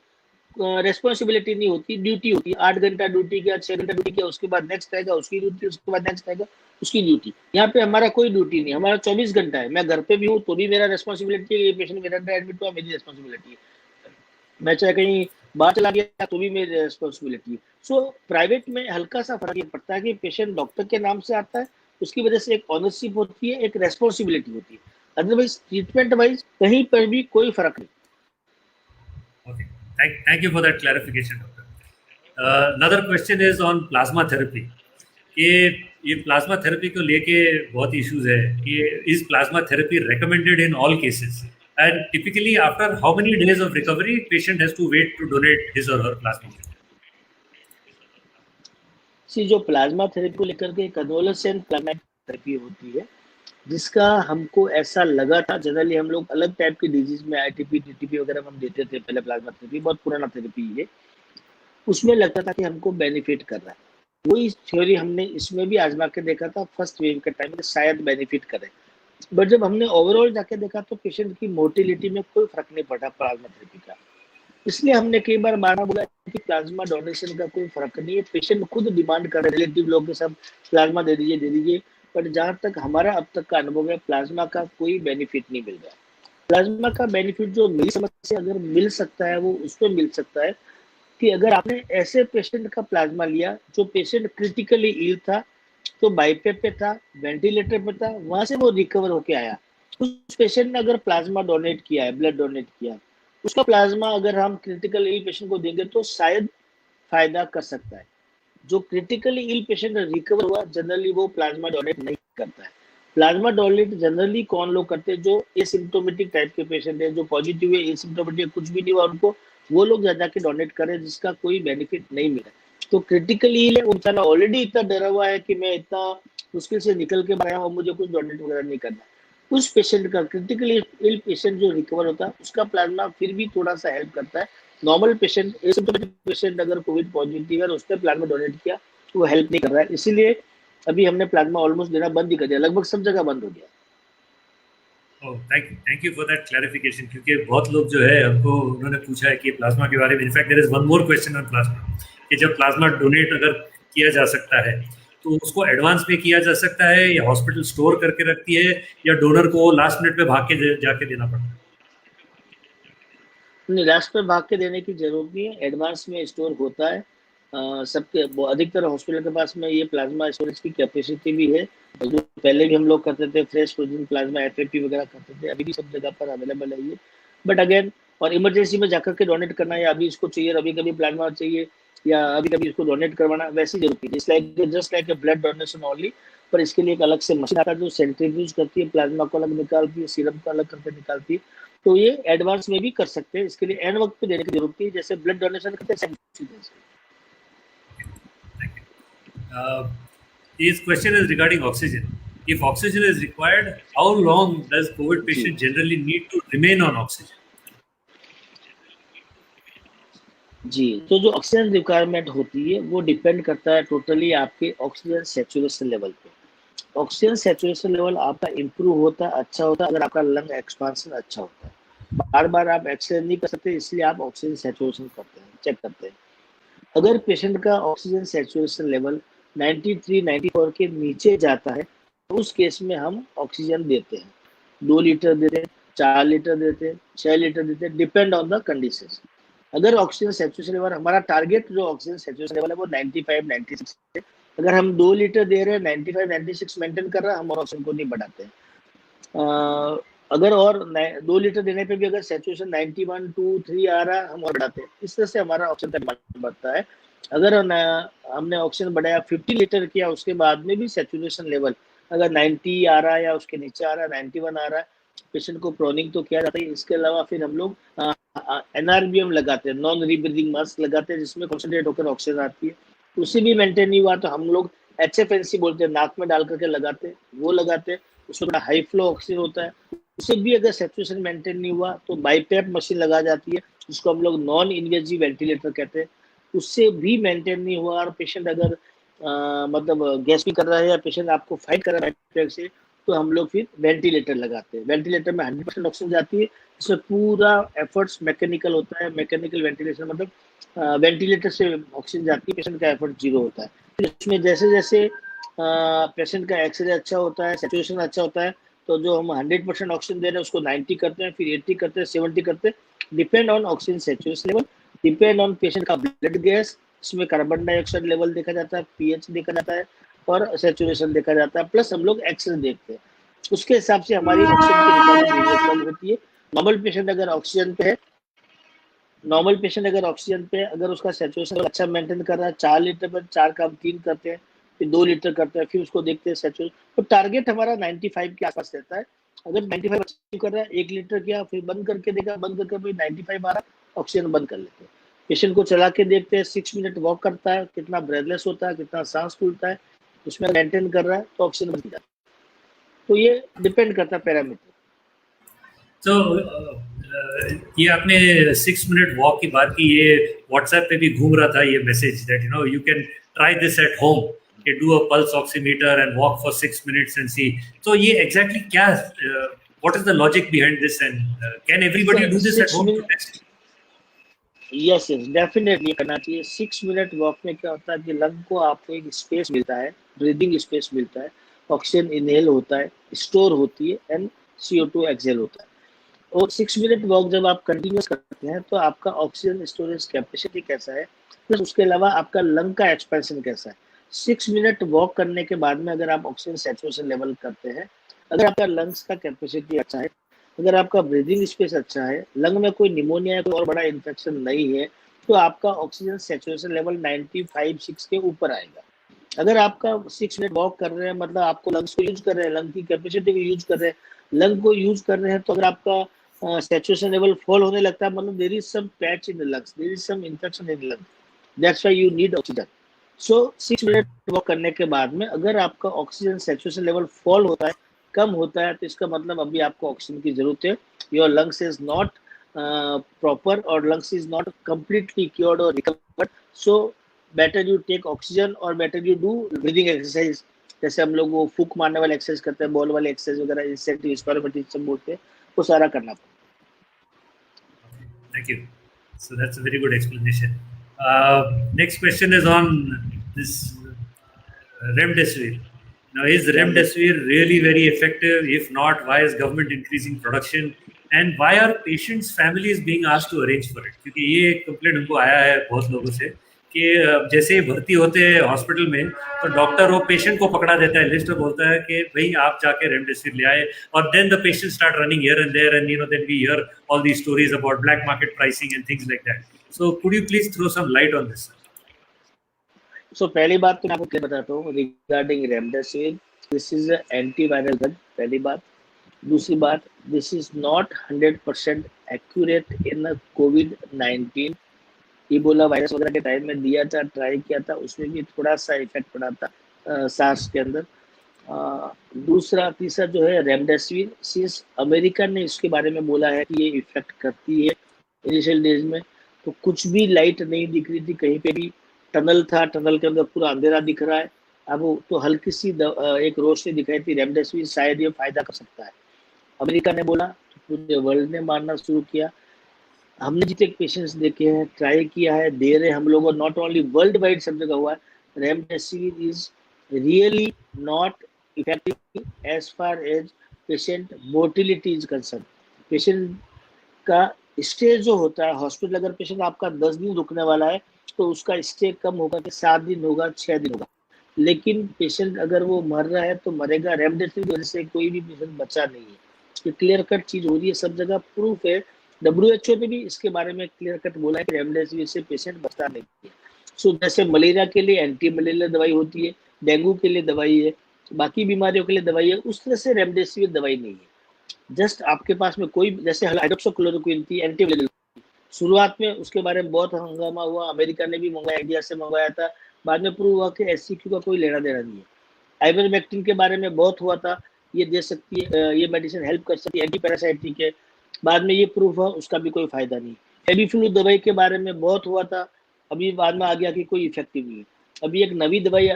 रेस्पॉन्सिबिलिटी नहीं होती, ड्यूटी होती है। 8 घंटा ड्यूटी किया, 6 घंटा ड्यूटी किया, उसके बाद नेक्स्ट आएगा उसकी ड्यूटी, उसके बाद नेक्स्ट आएगा उसकी ड्यूटी। यहाँ पे हमारा कोई ड्यूटी नहीं, हमारा 24 घंटा है। मैं घर पे भी हूँ तो भी मेरा रेस्पॉन्सिबिलिटी है, ये पेशेंट मेरे अंदर एडमिट हुआ, मेरी रेस्पॉन्सिबिलिटी है। मैं चाहे कहीं बाहर चला गया तो भी मेरी रेस्पॉन्सिबिलिटी है। सो प्राइवेट में हल्का सा फर्क ये पड़ता है कि पेशेंट डॉक्टर के नाम से आता है, उसकी वजह से एक ऑनरशिप होती है, एक रेस्पॉन्सिबिलिटी होती है। अदरवाइज ट्रीटमेंट वाइज कहीं पर भी कोई फर्क नहीं। Okay, thank you for that clarification, doctor. Another question is on plasma therapy. ये प्लाज्मा थेरेपी को लेके बहुत इश्यूज है कि is plasma therapy recommended in all cases, and typically after how many days of recovery patient has to wait to donate his or her plasma? जो plasma therapy को लेकर के कन्वोलेसेंट प्लाज्मा थेरेपी होती है, जिसका हमको ऐसा लगा था, जनरली हम लोग अलग टाइप की डिजीज में आईटीपी टीटीपी वगैरह हम देते थे पहले। प्लाज्मा थेरेपी बहुत पुराना थेरेपी है, उसमें लगता था कि हमको बेनिफिट कर रहा है। वही थ्योरी हमने इसमें भी आजमा के देखा था फर्स्ट वेव के टाइम में, शायद बेनिफिट करे। बट जब हमने ओवरऑल जाके देखा तो पेशेंट की मोर्टिलिटी में कोई फर्क नहीं पड़ा प्लाज्मा थेरेपी का। इसलिए हमने कई बार बारह बोला कि प्लाज्मा डोनेशन का कोई फर्क नहीं है, पेशेंट खुद डिमांड कर रहे हैं, रिलेटिव लोग के सब प्लाज्मा दे दीजिए। बट जहाँ तक हमारा अब तक का अनुभव है, प्लाज्मा का कोई बेनिफिट नहीं मिल रहा। प्लाज्मा का बेनिफिट जो मेरी समझ से अगर मिल सकता है वो उसमें मिल सकता है कि अगर आपने ऐसे पेशेंट का प्लाज्मा लिया जो पेशेंट क्रिटिकली इल था, तो बाईपेप पे था, वेंटिलेटर पे था, वहां से वो रिकवर होके आया, उस पेशेंट ने अगर प्लाज्मा डोनेट किया है, ब्लड डोनेट किया, उसका प्लाज्मा अगर हम क्रिटिकल इल पेशेंट को देंगे तो शायद फायदा कर सकता है। जो क्रिटिकली इल पेशेंट रिकवर हुआ, जनरली वो प्लाज्मा डोनेट नहीं करता है। प्लाज्मा डोनेट जनरली कौन लोग करते हैं? जो एसिम्प्टोमेटिक टाइप के पेशेंट है, जो पॉजिटिव है, एसिम्प्टोमेटिक कुछ भी नहीं हुआ उनको, वो लोग ज्यादा के डोनेट करें जिसका कोई बेनिफिट नहीं मिला। तो क्रिटिकली इल है, वो बेचारा ऑलरेडी इतना डरा हुआ है कि मैं इतना मुश्किल से निकल के आया हूँ, मुझे कुछ डोनेट वगैरह नहीं करना। उस पेशेंट का, क्रिटिकली इल पेशेंट जो रिकवर होता है, उसका प्लाज्मा फिर भी थोड़ा सा हेल्प करता है। नॉर्मल पेशेंट, एसिम्प्टोमेटिक पेशेंट अगर कोविड पॉजिटिव है और उसने प्लाज्मा डोनेट किया, वो हेल्प नहीं कर रहा है। इसीलिए अभी हमने प्लाज्मा ऑलमोस्ट देना बंद ही कर दिया, लगभग सब जगह बंद हो गया। Thank you for that clarification, क्योंकि बहुत लोग जो है हमको उन्होंने पूछा है कि प्लाज्मा के बारे में। In fact there is one more question on plasma, कि जब प्लाज्मा डोनेट अगर किया जा सकता है तो उसको एडवांस में किया जा सकता है या हॉस्पिटल स्टोर करके रखती है, या डोनर को लास्ट मिनट में भाग के जाके देना पड़ता है? नहीं, लास्ट पे भाग के देने की जरूरत नहीं है, एडवांस में स्टोर होता है। सबके अधिकतर हॉस्पिटल के पास में ये प्लाज्मा स्टोरेज की कैपेसिटी भी है। जो पहले भी हम लोग करते थे, फ्रेश फ्रोजन प्लाज्मा एफएपी वगैरह करते थे, अभी भी सब जगह पर अवेलेबल है ये। बट अगेन, और इमरजेंसी में जाकर के डोनेट करना, या अभी इसको चाहिए, अभी कभी प्लाज्मा चाहिए, या अभी कभी इसको डोनेट करवाना, वैसी जरूरत नहीं। Just like a blood donation only. पर इसके लिए एक अलग से मशीन आता है जो सेंट्रीफ्यूज करती है, प्लाज्मा को अलग निकालती है, सीरम को अलग करके निकालती है। तो ये एडवांस में भी कर सकते हैं, इसके लिए एंड वक्त पे देने की जरूरत नहीं है, जैसे ब्लड डोनेशन करते हैं। His question is regarding oxygen. If oxygen is required, how long does COVID patient generally need to remain on oxygen? जी, तो जो ऑक्सीजन रिक्वायरमेंट होती है वो डिपेंड करता है टोटली आपके ऑक्सीजन सैचुरेशन लेवल पे। ऑक्सीजन सैचुरेशन लेवल आपका इम्प्रूव होता है, अच्छा होता है, अगर आपका लंग एक्सपांशन अच्छा होता है। बार बार आप एक्सरे नहीं कर सकते, इसलिए आप ऑक्सीजन सैचुरेशन करते हैं, चेक करते हैं। अगर पेशेंट का ऑक्सीजन सैचुरेशन लेवल 93-94 के नीचे जाता है, तो उस केस में हम ऑक्सीजन देते हैं। 2 लीटर देते हैं, 4 लीटर देते हैं, 6 लीटर देते हैं, डिपेंड ऑन द कंडीशन। अगर ऑक्सीजन सैचुरेशन लेवल, हमारा टारगेट जो ऑक्सीजन सैचुरेशन लेवल है वो 95-96 है। अगर हम 2 लीटर दे रहे हैं, 95-96 मेंटेन कर रहा है, हम और ऑक्सीजन को नहीं बढ़ाते हैं। अगर और 2 लीटर देने पे भी अगर सैचुरेशन 91-2-3 आ रहा है, हम और बढ़ाते हैं। इस तरह से हमारा ऑक्सीजन का डिमांड बढ़ता है। अगर हमने ऑक्सीजन बढ़ाया, 50 लीटर किया, उसके बाद में भी सैचुरेशन लेवल अगर 90 आ रहा है या उसके नीचे आ रहा है, 91 आ रहा है, पेशेंट को प्रोनिंग तो किया जाता है। इसके अलावा फिर हम लोग NRBM लगाते हैं, नॉन रीब्रीदिंग मास्क लगाते हैं, जिसमें कॉन्सेंट्रेट होकर ऑक्सीजन आती है। उसे भी मेंटेन नहीं हुआ तो हम लोग HFNC बोलते हैं, नाक में डाल करके लगाते हैं, वो लगाते हैं। उसमें बड़ा हाई फ्लो ऑक्सीजन होता है। उससे भी अगर सैचुरेशन मेंटेन नहीं हुआ तो बाईपेप मशीन लगा जाती है, जिसको हम लोग नॉन इन्वेजिव वेंटिलेटर कहते हैं। उससे भी मेंटेन नहीं हुआ और पेशेंट अगर मतलब गैस भी कर रहा है या पेशेंट आपको फाइट कर रहा है बाईपेप से, तो हम लोग फिर वेंटिलेटर लगाते हैं। वेंटिलेटर में 100% ऑक्सीजन जाती है, इसमें पूरा एफर्ट्स मैकेनिकल होता है। मैकेनिकल वेंटिलेशन मतलब वेंटिलेटर से ऑक्सीजन जाती है, पेशेंट का एफर्ट 0 होता है। फिर इसमें जैसे जैसे पेशेंट का एक्सरे अच्छा होता है, सैचुरेशन अच्छा होता है, तो जो हम 100% ऑक्सीजन दे रहे हैं उसको 90 करते हैं, फिर 80 करते हैं, 70 करते हैं, depend on oxygen saturation level, depend on patient का ब्लड गैस। इसमें कार्बन डाइऑक्साइड लेवल देखा जाता है, पीएच देखा जाता है और सैचुरेशन देखा जाता है, प्लस हम लोग एक्सरे देखते हैं। उसके हिसाब से हमारी ऑक्सीजन की रिक्वायरमेंट कम होती है। नॉर्मल पेशेंट अगर ऑक्सीजन पे है, अगर उसका सैचुरेशन अच्छा मेंटेन कर रहा है, 4 लीटर पर 4 का हम 3 करते हैं, फिर 2 लीटर करते हैं, फिर उसको देखते हैं सैचुरेशन। तो टारगेट हमारा 95 के आसपास रहता है। अगर 95 अचीव कर रहा है, 1 लीटर किया, फिर बंद करके देखा, बंद करके फिर 95 आ रहा, ऑक्सीजन बंद कर लेते हैं। पेशेंट को चला के देखते हैं, 6 मिनट वॉक करता है, कितना ब्रेथलेस होता है, कितना सांस फूलता है, उसमें मेंटेन कर रहा है तो ऑक्सीजन बंद जाता है। तो ये डिपेंड करता है पैरामीटर। तो ये आपने 6 मिनट वॉक की बात की, ये व्हाट्सएप पे भी घूम रहा था ये message that you can try this at home. कि do a pulse oximeter and walk for 6 minutes and see. So ये exactly क्या what is the logic behind this, and can everybody do this at home to test? Yes yes definitely करना चाहिए। 6 minute walk में क्या होता है कि lung को आपको एक स्पेस मिलता है, ब्रीदिंग स्पेस मिलता है, ऑक्सीजन इनहेल होता है, स्टोर होती है एंड CO2 एक्सहेल होता है। और 6 मिनट वॉक जब आप कंटिन्यूस करते हैं तो आपका ऑक्सीजन स्टोरेज कैपेसिटी कैसा है, प्लस उसके अलावा आपका लंग का एक्सपेंशन कैसा है। 6 मिनट वॉक करने के बाद में अगर आप ऑक्सीजन सैचुरेशन लेवल करते हैं, अगर आपका लंग्स का कैपेसिटी अच्छा है, अगर आपका ब्रीदिंग स्पेस अच्छा है, लंग में कोई निमोनिया या कोई और बड़ा इन्फेक्शन नहीं है, तो आपका ऑक्सीजन सैचुरेशन लेवल 95-6 के ऊपर आएगा। अगर आपका 6 मिनट वॉक कर रहे हैं मतलब आपको लंग्स को यूज कर रहे हैं, लंग की कैपेसिटी को यूज कर रहे हैं, लंग को यूज कर रहे हैं, तो अगर आपका सैचुरेशन लेवल फॉल होने लगता है मतलब there is some patch in the lungs, there is some infection in lung, that's why you need oxygen. So 6 minute walk करने के बाद में अगर आपका ऑक्सीजन सैचुरेशन लेवल फॉल होता है, कम होता है, तो इसका मतलब अभी आपको ऑक्सीजन की जरूरत है। Your lungs is not proper और lungs is not completely cured और recovered, so better you take oxygen और better you do breathing exercise. जैसे हम लोग वो फूक मारने वाले एक्सरसाइज करते हैं, बॉल वाले एक्सरसाइज वगैरह, इंसेंटिव स्पायरोमेट्री सब बोलते हैं, वो सारा करना पड़ता है। Thank you. So that's a very good explanation. Next question is on this remdesivir. Now, is remdesivir really very effective? If not, why is government increasing production? And why are patients' families being asked to arrange for it? क्योंकि ये complaint हमको आया है बहुत लोगों से कि जैसे ही भर्ती होते हैं हॉस्पिटल में तो डॉक्टर वो पेशेंट को पकड़ा देता है लिस्ट और बोलता है कि भाई आप जाके रेमडेसिविर ले आए, और then the patient start running here and there and then we hear all the stories about black market pricing and things like that. So could you please throw some light on this? सो पहली बात तो मैं आपको क्या बताता हूँ regarding remdesivir, this is antiviral drug, पहली बात। दूसरी बात, this is not 100% accurate in कोविड-19। इबोला वायरस वगैरह के टाइम में दिया था, ट्राई किया था, उसमें भी थोड़ा सा इफेक्ट पड़ा था सार्स के अंदर। दूसरा तीसरा जो है रेमडेसिविर, सिंस अमेरिका ने इसके बारे में बोला है कि ये इफेक्ट करती है इनिशियल डेज में, तो कुछ भी लाइट नहीं दिख रही थी कहीं पे भी। टनल था, टनल के अंदर पूरा अंधेरा दिख रहा है, अब तो हल्की सी एक रोशनी दिखाई थी, रेमडेसिविर शायद ये फायदा कर सकता है। अमेरिका ने बोला तो पूरे वर्ल्ड ने मानना शुरू किया। हमने जितने पेशेंट्स देखे हैं, ट्राई किया है, दे रहे हम लोगों, नॉट ओनली वर्ल्ड वाइड सब जगह हुआ है, remdesivir is really not effective as far as patient mortality is concern. Patient का स्टे जो होता है हॉस्पिटल, अगर पेशेंट आपका 10 दिन रुकने वाला है तो उसका स्टे कम होगा कि 7 दिन होगा, 6 दिन होगा, लेकिन पेशेंट अगर वो मर रहा है तो मरेगा। रेमडेसिविर की वजह से कोई भी पेशेंट बचा नहीं है, ये क्लियर कट चीज हो रही है, सब जगह प्रूफ है। WHO ने भी इसके बारे में क्लियर कट बोला है कि रेमडेसिविर से पेशेंट बचता नहीं है। सो जैसे मलेरिया के लिए एंटी मलेरिया दवाई होती है, डेंगू के लिए दवाई है, बाकी बीमारियों के लिए दवाई है, उस तरह से रेमडेसिविर दवाई नहीं है। जस्ट आपके पास में कोई, जैसे हाइड्रोक्सीक्लोरोक्विन थी, एंटी मलेरिया, शुरुआत में उसके बारे में बहुत हंगामा हुआ, अमेरिका ने भी मंगाया, इंडिया से मंगवाया था, बाद में प्रूव हुआ कि SCQ का कोई लेना देना नहीं है। आइवरमेक्टिन के बारे में बहुत हुआ था, ये दे सकती है, ये मेडिसिन हेल्प कर सकती है, एंटी पैरासाइटिक है, बाद में ये प्रूफ हुआ उसका भी कोई फायदा नहीं। हेबीफ्लू दवाई के बारे में बहुत हुआ था, अभी बाद में आ गया कि कोई इफेक्टिव नहीं है। अभी एक नई दवाई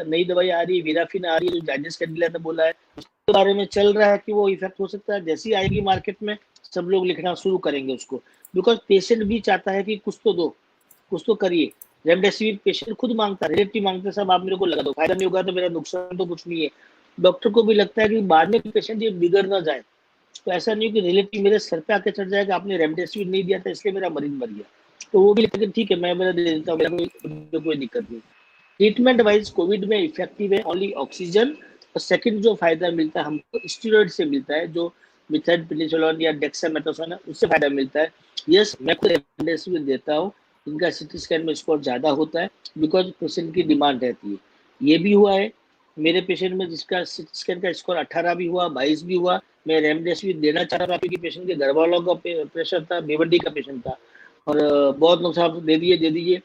आ रही है, वीराफिन आ रही है, जो जाइडस कैडिला ने बोला है, उसके बारे में चल रहा है कि वो इफेक्ट हो सकता है। जैसी आएगी मार्केट में सब लोग लिखना शुरू करेंगे उसको, बिकॉज पेशेंट भी चाहता है कि कुछ तो दो, कुछ तो करिए। रेमडेसिविर पेशेंट खुद मांगता है, रिलेटिव मांगते, सब आप मेरे को लगा दो, फायदा नहीं होगा तो मेरा नुकसान तो कुछ नहीं है। डॉक्टर को भी लगता है कि बाद में पेशेंट ये बिगड़ ना जाए, तो ऐसा नहीं कि रिलेटिव मेरे सर पे आके चढ़ जाएगा, आपने रेमडेसिविर नहीं दिया था इसलिए मेरा मरीज मर गया, तो वो भी लिखते हैं ठीक है मैं मेरा दे देता हूँ, मेरा कोई दिक्कत नहीं। ट्रीटमेंट वाइज कोविड में इफेक्टिव है ओनली ऑक्सीजन, और सेकंड जो फायदा मिलता है हमको स्टेरॉइड से मिलता है, जो मिथाइलप्रिनिसोलोन या डेक्सामेथासोन है, उससे फायदा मिलता है। यस, मैं खुद रेमडेसिविर देता हूँ, इनका CT स्कैन में स्कोर ज़्यादा होता है, बिकॉज पेशेंट की डिमांड रहती है। ये भी हुआ है मेरे पेशेंट में जिसका CT स्कैन का स्कोर 18 भी हुआ, 22 भी हुआ, मैं रेमडेसिविर देना चाह रहा था क्योंकि पेशेंट के घर वालों का प्रेशर था, भिवंडी का पेशेंट था, और बहुत लोग साहब दे दीजिए,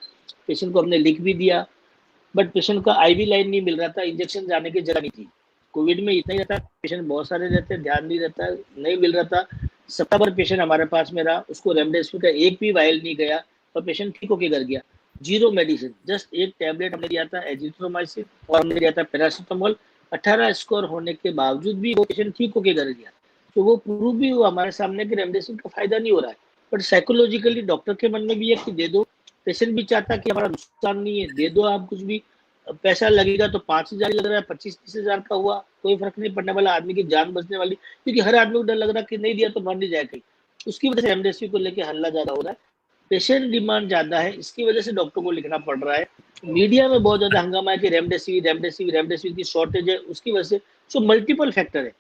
पेशेंट को हमने लिख भी दिया, बट पेशेंट का IV लाइन नहीं मिल रहा था, इंजेक्शन जाने की जगह नहीं थी। कोविड में इतना ही रहता, पेशेंट बहुत सारे रहते, ध्यान नहीं रहता, नहीं मिल रहा था। 70 पेशेंट हमारे पास में रहा, उसको रेमडेसिविर का एक भी वायल नहीं गया और पेशेंट ठीक होके घर गया। जीरो मेडिसिन, जस्ट एक टैबलेट हमने दिया था एजिथ्रोमाइसिन और हमने दिया था पैरासीटामोल। 18 स्कोर होने के बावजूद भी वो पेशेंट ठीक होके घर गया। तो वो प्रूव भी हुआ हमारे सामने कि रेमडेसिविर का फायदा नहीं हो रहा है। बट साइकोलॉजिकली डॉक्टर के मन में भी है कि दे दो, पेशेंट भी चाहता कि हमारा नुकसान नहीं है, दे दो आप कुछ भी, पैसा लगेगा तो 5,000 लग रहा है, 25-30,000 का हुआ कोई फर्क नहीं पड़ने वाला, आदमी की जान बचने वाली। क्योंकि हर आदमी को डर लग रहा है कि नहीं दिया तो मर नहीं जाए कहीं, उसकी वजह से रेमडेसिविर को लेकर हल्ला ज्यादा हो रहा है। पेशेंट डिमांड ज्यादा है, इसकी वजह से डॉक्टर को लिखना पड़ रहा है। मीडिया में बहुत ज्यादा हंगामा है कि रेमडेसिविर की शॉर्टेज है, उसकी वजह से। सो मल्टीपल फैक्टर है।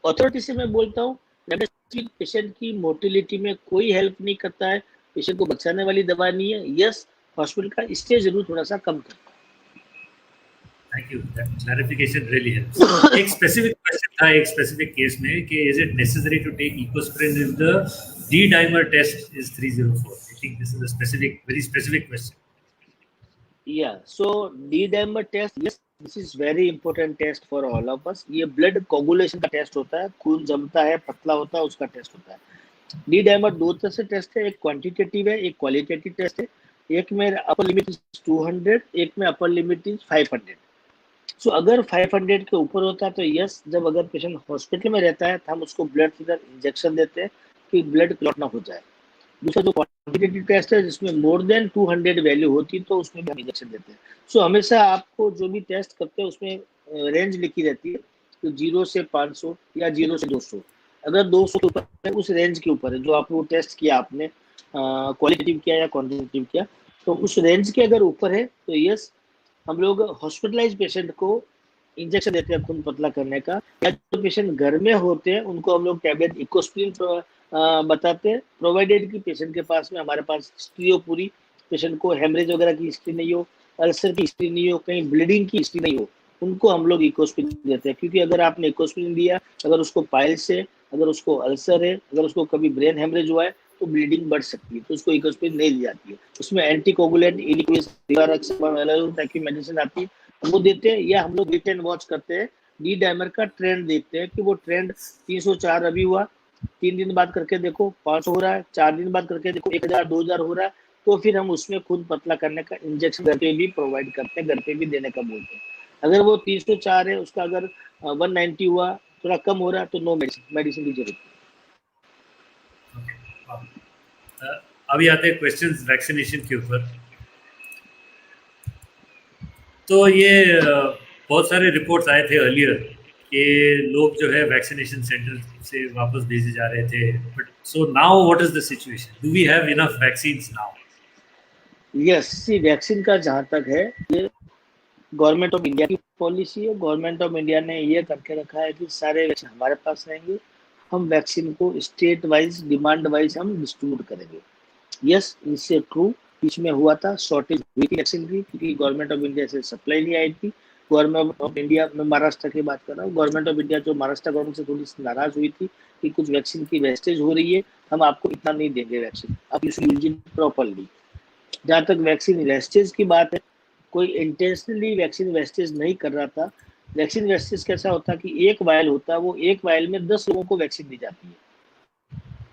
अथॉरिटी से मैं बोलता हूँ, रेमडेसिविर पेशेंट की मोर्टिलिटी में कोई हेल्प नहीं करता है, पेशेंट को बचाने वाली दवा नहीं है। यस, हॉस्पिटल का स्टे जरूर थोड़ा सा कम करता है। Thank you, that clarification really helps. एक स्पेसिफिक क्वेश्चन था एक स्पेसिफिक केस में कि is it necessary to take Ecosprin if the D dimer test is 304? I think this is a specific, very specific question. Yeah, so D-dimer test, yes, this is very important test for all of us. ये blood coagulation का test होता है, खून जमता है, पतला होता है, उसका टेस्ट होता है। D-dimer दो तरह से टेस्ट है, एक क्वांटिटेटिव है, एक क्वालिटेटिव टेस्ट है। एक में अपर लिमिट इज 200, एक में अपर लिमिट इज 500। सो अगर 500 के ऊपर होता है तो यस, जब अगर पेशेंट हॉस्पिटल में रहता है तो हम उसको ब्लड फिलर इंजेक्शन देते हैं कि ब्लड क्लॉट ना हो जाए। दूसरा जो क्वांटिटेटिव टेस्ट है जिसमें मोर देन 200 वैल्यू होती है तो उसमें भी हम इंजेक्शन देते हैं। सो हमेशा आपको जो भी टेस्ट करते हैं उसमें रेंज लिखी रहती है, तो 0 से 500 या 0 से 200। अगर 200 के ऊपर है, उस रेंज के ऊपर है जो आपको टेस्ट किया, आपने क्वालिटेटिव किया या क्वांटिटेटिव किया, तो उस रेंज के अगर ऊपर है तो यस, हम लोग हॉस्पिटलाइज पेशेंट को इंजेक्शन देते हैं खून पतला करने का। या जो पेशेंट घर में होते हैं उनको हम लोग टैबलेट इकोस्प्रिन बताते हैं, प्रोवाइडेड कि पेशेंट के पास में हमारे पास हिस्ट्री हो पूरी, पेशेंट को हेमरेज वगैरह की हिस्ट्री नहीं हो, अल्सर की हिस्ट्री नहीं हो, कहीं ब्लीडिंग की हिस्ट्री नहीं हो, उनको हम लोग इकोस्प्रिन देते हैं। क्योंकि अगर आपने इकोस्प्रिन दिया, अगर उसको पाइल्स है, अगर उसको अल्सर है, अगर उसको कभी ब्रेन हेमरेज हुआ है तो ब्लीडिंग बढ़ सकती है, तो उसको इकोस्प्रिन नहीं दी जाती है। उसमें एंटीकोगुलेंट, मेडिसिन आती है, वो देते हैं। या हम लोग वेट एंड वॉच करते हैं, डी डाइमर का ट्रेंड देखते हैं कि वो ट्रेंड 304 अभी हुआ, 3 दिन बाद करके देखो 500 हो रहा है, 4 दिन बाद करके देखो 1000-2000 हो रहा है, तो फिर हम उसमें खून पतला करने का इंजेक्शन घर पे भी प्रोवाइड करते हैं, घर पे भी देने का बोलते हैं। अगर वो 304 है, उसका अगर 190 हुआ, थोड़ा कम हो रहा है, तो नो मेडिसिन की जरूरत है। अभी आते हैं क्वेश्चंस वैक्सीनेशन के ऊपर। तो ये बहुत सारे रिपोर्ट्स आए थे अर्लियर कि लोग जो है वैक्सीनेशन सेंटर से वापस भेजे जा रहे थे, but so now what is the situation? Do we have enough vaccines now? Yes, see vaccine का जहाँ तक है, ये गवर्नमेंट ऑफ इंडिया की पॉलिसी है। गवर्नमेंट ऑफ इंडिया ने ये करके रखा है कि सारे वैक्सीन हमारे पास रहेंगे, हम वैक्सीन को स्टेट वाइज, डिमांड वाइज हम डिस्ट्रीब्यूट करेंगे। यस, इससे ट्रू बीच में हुआ था, शॉर्टेज हुई थी वैक्सीन की, क्योंकि गवर्नमेंट ऑफ इंडिया से सप्लाई नहीं आई थी। गवर्नमेंट ऑफ इंडिया, मैं महाराष्ट्र की बात कर रहा हूँ, गवर्नमेंट ऑफ इंडिया जो महाराष्ट्र गवर्नमेंट से थोड़ी सी नाराज हुई थी कि कुछ वैक्सीन की वेस्टेज हो रही है, हम आपको इतना नहीं देंगे वैक्सीन, आप you should use it properly. जहाँ तक वैक्सीन वेस्टेज की बात है, कोई इंटेंशनली वैक्सीन वेस्टेज नहीं कर रहा था। वैक्सीन वेस्टेज कैसा होता है कि एक वायल होता है, वो एक वायल में 10 लोगों को वैक्सीन दी जाती है।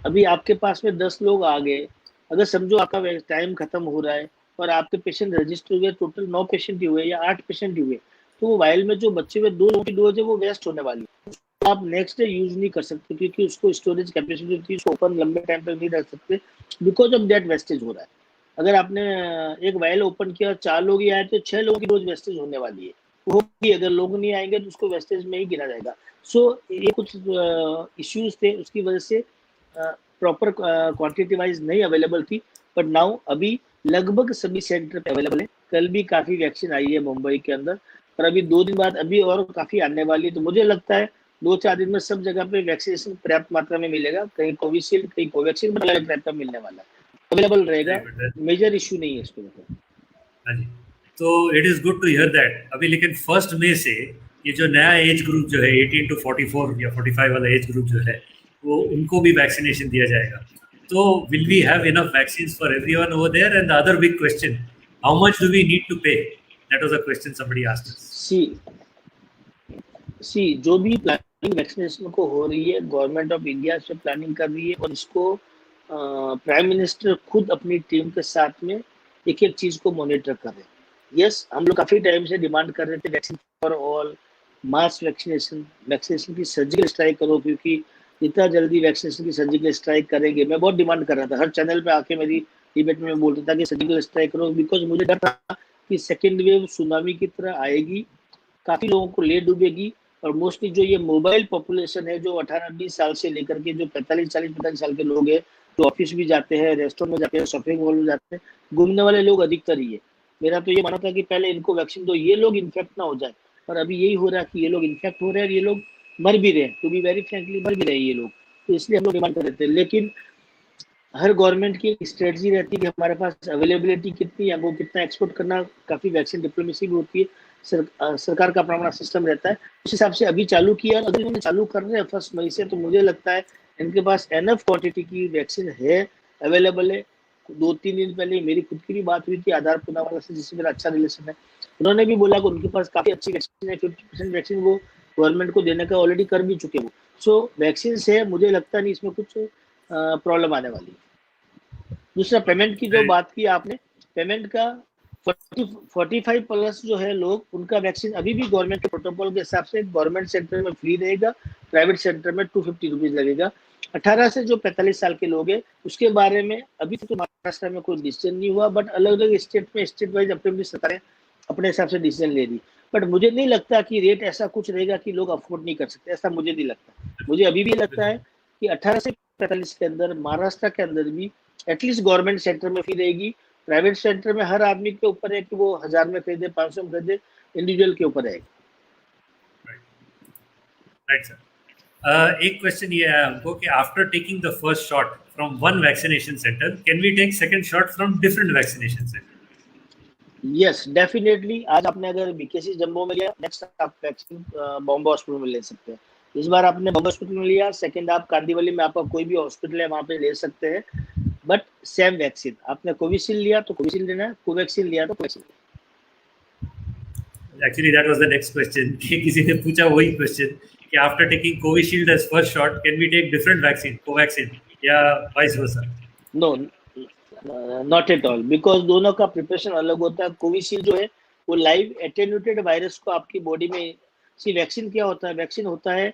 अभी आपके पास में 10 लोग आ गए, अगर समझो आपका टाइम खत्म हो रहा है और आपके पेशेंट रजिस्टर हुए, टोटल 9 पेशेंट ही हुए या 8 पेशेंट ही हुए, तो वो वायल में जो बच्चे हुए 2 लोगों की डोज है वो वेस्ट होने वाली है। तो आप नेक्स्ट डे यूज नहीं कर सकते, क्योंकि उसको स्टोरेज कैपेसिटी थी, उसको ओपन लंबे टाइम तक नहीं रख सकते, बिकॉज ऑफ दैट वेस्टेज हो रहा है। अगर आपने एक वायल ओपन किया और 4 लोग ही आए तो 6 लोगों की डोज वेस्टेज होने वाली है, होगी। अगर लोग नहीं आएंगे तो उसको वेस्टेज में ही गिना जाएगा। सो ये कुछ इश्यूज थे, उसकी वजह से प्रॉपर क्वांटिटी वाइज नहीं अवेलेबल थी, बट नाउ अभी लगभग सभी सेंटर पे अवेलेबल है। कल भी काफी वैक्सीन आई है मुंबई के अंदर, और अभी 2 दिन बाद अभी और काफी आने वाली है। तो मुझे लगता है 2-4 दिन में सब जगह पे वैक्सीनेशन पर्याप्त मात्रा में मिलेगा, कहीं कोविशील्ड, कहीं कोवैक्सीन, अलग टाइप का मिलने वाला है, अवेलेबल रहेगा। मेजर इशू नहीं है इस पे। हाँ जी, तो it is good to hear that. अभी लेकिन 1 मई से ये जो नया एज ग्रुप जो है 18 to 44 या 45 वाला एज ग्रुप जो है, वो उनको भी वैक्सीनेशन दिया जाएगा। तो will we have enough vaccines for everyone over there? And the other big question, how much do we need to pay? That was a question somebody asked us. See जो भी प्लानिंग वैक्सीनेशन को हो रही है, government of India से planning कर रही है, और इसको प्राइम मिनिस्टर खुद अपनी टीम के साथ में एक एक चीज को मॉनिटर कर रहे हैं। यस, हम लोग काफी टाइम से डिमांड कर रहे थे vaccine for all, mass vaccination की सर्जिकल स्ट्राइक करो, क्योंकि जितना जल्दी वैक्सीनेशन की सर्जिकल स्ट्राइक करेंगे, मैं बहुत डिमांड कर रहा था, हर चैनल पे आके मेरी डिबेट में मैं बोलता था कि सर्जिकल स्ट्राइक करो, बिकॉज मुझे डर था कि सेकेंड वेव सुनामी की तरह आएगी, काफी लोगों को ले डूबेगी, और मोस्टली जो ये मोबाइल पॉपुलेशन है, जो 18-20 साल से लेकर के जो 45 साल के लोग हैं, जो ऑफिस भी जाते हैं, रेस्टोरेंट में जाते हैं, शॉपिंग मॉल में जाते हैं, घूमने वाले लोग अधिकतर ही है। मेरा तो ये मानना था कि पहले इनको वैक्सीन दो, ये लोग इन्फेक्ट ना हो जाए, पर अभी यही हो रहा है कि ये लोग इन्फेक्ट हो रहे हैं और ये लोग मर भी रहे हैं, टू बी वेरी फ्रेंकली मर भी रहे हैं ये लोग। तो इसलिए हम लोग डिमांड कर रहे थे, लेकिन हर गवर्नमेंट की एक स्ट्रेटजी रहती है कि हमारे पास अवेलेबिलिटी कितनी है, वो कितना एक्सपोर्ट करना, काफी वैक्सीन डिप्लोमेसी भी होती है, सरकार का अपना सिस्टम रहता है, उस हिसाब से अभी चालू किया। अगर इन्होंने चालू कर रहे हैं 1 मई से, तो मुझे लगता है इनके पास एनफ क्वांटिटी की वैक्सीन है, अवेलेबल है। 2-3 दिन पहले मेरी खुद की भी बात हुई थी आधार पूनावाला से, जिससे मेरा अच्छा रिलेशन है, उन्होंने भी बोला कि उनके पास काफी अच्छी वैक्सीन है, 50% वैक्सीन वो गवर्नमेंट को देने का ऑलरेडी कर भी चुके वो। सो वैक्सीन है, मुझे लगता नहीं इसमें कुछ प्रॉब्लम आने वाली है। दूसरा, पेमेंट की जो बात की आपने, पेमेंट का 45+ जो है लोग, उनका वैक्सीन अभी भी गवर्नमेंट के प्रोटोकॉल के हिसाब से गवर्नमेंट सेंटर में फ्री रहेगा, प्राइवेट सेंटर में 250 रुपीज लगेगा। 18 से जो 45 साल के लोग हैं, उसके बारे में अभी तो महाराष्ट्र में कोई डिसीजन नहीं हुआ, बट अलग अलग स्टेट में स्टेट वाइज अपनी सरकारें अपने हिसाब से डिसीजन ले रही। बट मुझे नहीं लगता कि रेट ऐसा कुछ रहेगा कि लोग अफोर्ड नहीं कर सकते, ऐसा मुझे नहीं लगता। मुझे अभी भी लगता है कि 18 से 45 के अंदर महाराष्ट्र के अंदर भी एटलीस्ट गवर्नमेंट सेंटर में फ्री रहेगी। प्राइवेट सेंटर में हर आदमी के ऊपर है कि वो 1000 में खरीदे, 500 में खरीदे, इंडिविजुअल के ऊपर है। राइट सर, एक क्वेश्चन ये है हमको कि after taking the first shot from one vaccination centre, can we take second shot from different vaccination centre? Yes, definitely. आज आपने अगर बीकेसी जम्बो में लिया, नेक्स्ट आप वैक्सीन बॉम्बे हॉस्पिटल में ले सकते हैं। इस बार आपने बॉम्बे हॉस्पिटल में लिया, सेकंड आप कांदीवली में आपका कोई भी हॉस्पिटल है वहां पे ले सकते हैं, बट सेम वैक्सीन। आपने कोविशील्ड लिया तो कोविशील्ड लेना है, कोवैक्सीन लिया तो Covaxin. Actually that was the next question कि किसी ने पूछा वही क्वेश्चन कि after taking Covishield as first shot, can we take different vaccine, Covaxin या vice versa? No, not at all, because दोनों का प्रिपरेशन अलग होता है। कोविशील्ड जो है वो लाइव एटेन्यूटेड वायरस को आपकी बॉडी में, सी वैक्सीन क्या होता है, वैक्सीन होता है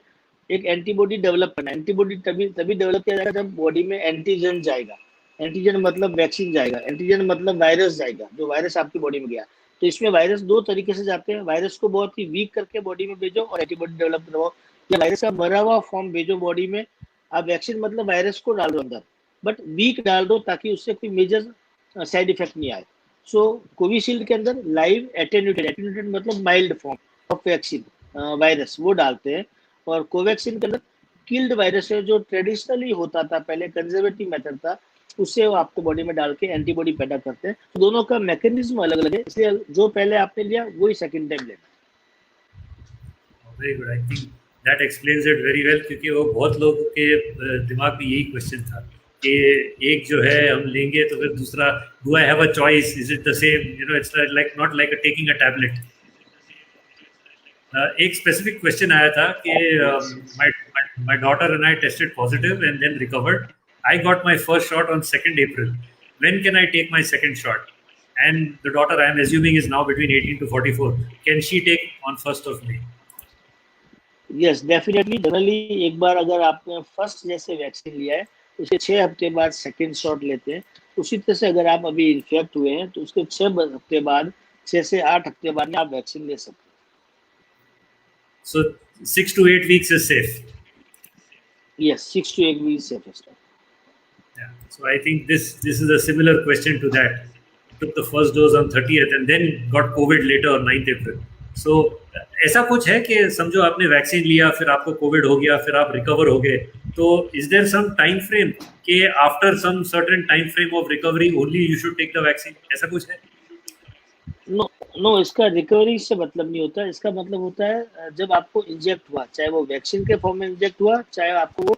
एक एंटीबॉडी डेवलप करना। एंटीबॉडी तभी डेवलप किया जाएगा जब बॉडी में एंटीजन जाएगा। एंटीजन मतलब वैक्सीन जाएगा, एंटीजन मतलब वायरस जाएगा, जो वायरस आपकी बॉडी में गया। तो इसमें वायरस दो तरीके से जाते हैं, वायरस को बहुत ही वीक करके बॉडी में भेजो और एंटीबॉडी डेवलप करवाओ, या वायरस का मरा हुआ फॉर्म भेजो बॉडी में। आप वैक्सीन मतलब वायरस को डाल दो अंदर, बट वीक डाल दो ताकि उससे कोई मेजर साइड इफेक्ट नहीं आए। सो कोविशील्ड के अंदर लाइव एटेन्यूटेड मतलब mild form of vaccine virus वो डालते हैं, और कोवैक्सीन के अंदर किल्ड वायरस है, जो ट्रेडिशनली होता था पहले, कंजर्वेटिव मेथड था, उससे वो आपको बॉडी में डाल के एंटीबॉडी पैदा करते हैं। तो दोनों का मैकेनिज्म अलग अलग है, इसलिए जो पहले आपने लिया वही सेकंड टाइम लेना। Very good, I think that explains it very well, क्योंकि वो बहुत लोगों के दिमाग में यही क्वेश्चन था कि एक जो है हम लेंगे तो फिर दूसरा, do I have a choice, is it the same, you know, it's like not like taking a tablet. एक स्पेसिफिक क्वेश्चन आया था कि my daughter and I tested positive and then recovered. I got my first shot on 2nd April. When can I take my second shot? And the daughter, I am assuming, is now between 18 to 44. Can she take on 1st of May? Yes, definitely. Generally एक बार अगर आपने first जैसे vaccine लिया है, उसके 6 हफ्ते बाद second shot लेते हैं। उसी तरह से अगर आप अभी इन्फेक्ट हुए हैं तो उसके 6 हफ्ते बाद, 6 से 8 हफ्ते बाद में आप वैक्सीन ले सकते हैं। So 6 to 8 weeks is safe. Yes, 6 to 8 weeks safest. Yeah. So I think this is a similar question to that. Took the first dose on 30th and then got COVID later on 9th April. So ऐसा कुछ है कि समझो आपने vaccine लिया, फिर आपको Covid हो गया, फिर आप रिकवर हो गए, तो is there some time frame कि after some certain time frame of recovery only you should take the vaccine, ऐसा कुछ है? नो, इसका रिकवरी से मतलब नहीं होता। इसका मतलब होता है जब आपको इंजेक्ट हुआ, चाहे वो वैक्सीन के फॉर्म में इंजेक्ट हुआ, चाहे आपको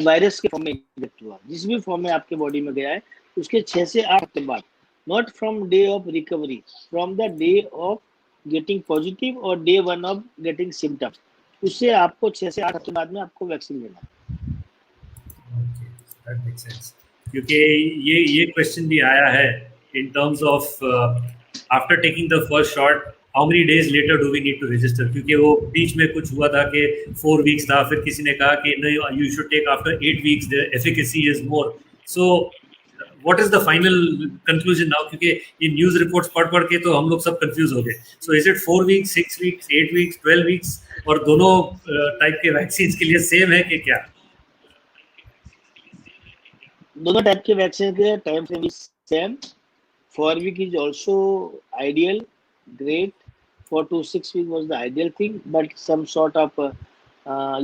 वायरस के फॉर्म में इंजेक्ट हुआ, जिस भी फॉर्म में आपके बॉडी में गया है, उसके 6 से 8 हफ्ते बाद, not from day of recovery, from the day of getting positive और डे 1 ऑफ गेटिंग सिम्टम्स, उससे आपको 6 से 8 हफ्ते बाद में आपको वैक्सीन लेना है। Okay, that makes sense. क्योंकि ये क्वेश्चन भी आया है in terms of after taking the first shot, how many days later do we need to register? क्योंकि वो बीच में कुछ हुआ था कि 4 weeks था, फिर किसी ने कहा कि नहीं, you should take after 8 weeks, the efficacy is more. So what is the final conclusion now? क्योंकि ये न्यूज़ रिपोर्ट्स पढ़ के तो हम लोग सब कंफ्यूज हो गए. So is it 4 weeks, 6 weeks, 8 weeks, 12 weeks और दोनों टाइप के वैक्सीन के लिए सेम है कि क्या? दोनों टाइप के वैक्सीन के time frame is same. 4 week is also ideal, great. 4 to 6 weeks was the ideal thing, but some sort of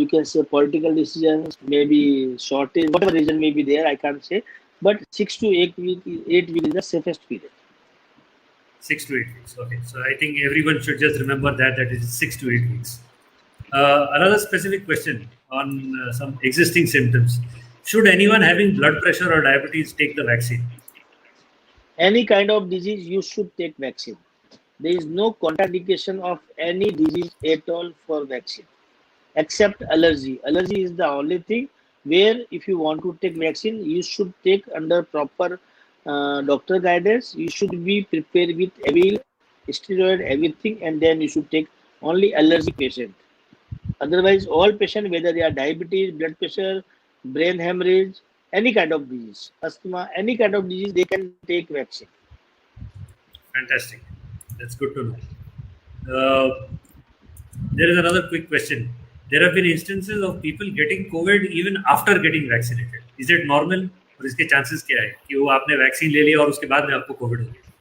you can say political decisions, maybe shortage, whatever reason may be there, I can't say. But 6 to 8 weeks is the safest period. 6 to 8 weeks. Okay, so I think everyone should just remember that it is 6 to 8 weeks. Another specific question on some existing symptoms. Should anyone having blood pressure or diabetes take the vaccine? Any kind of disease, you should take vaccine. There is no contraindication of any disease at all for vaccine, except allergy. Allergy is the only thing where if you want to take vaccine, you should take under proper doctor guidance. You should be prepared with every steroid, everything, and then you should take only allergy patient. Otherwise, all patient, whether they are diabetes, blood pressure, brain hemorrhage, any kind of disease, asthma, any kind of disease, they can take vaccine. Fantastic. That's good to know. There is another quick question. There have been instances of people getting COVID even after getting vaccinated. Is it normal? और इसके chances क्या है कि वो आपने vaccine ले लिया और उसके बाद में आपको कोविड हो गया?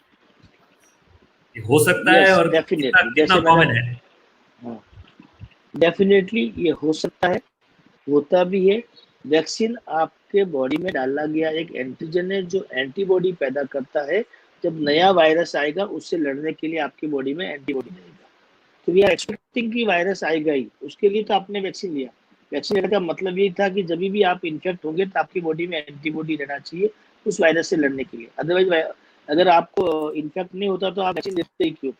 ये हो सकता है और कितना कॉमन है? डेफिनेटली ये हो सकता है, होता भी है. वैक्सीन आपके बॉडी में डाला गया एक एंटीजन है जो एंटीबॉडी पैदा करता है. जब नया वायरस आएगा उससे लड़ने के लिए आपकी बॉडी में एंटीबॉडी रहेगा. तो वी आर एक्सपेक्टिंग कि वायरस आएगा ही, उसके लिए तो आपने वैक्सीन लिया. वैक्सीन लेने का मतलब ये था कि जब भी आप इन्फेक्ट होंगे तो आपकी बॉडी में एंटीबॉडी रहना चाहिए उस वायरस से लड़ने के लिए. अदरवाइज अगर आपको इन्फेक्ट नहीं होता तो आप वैक्सीन लेते ही क्यों?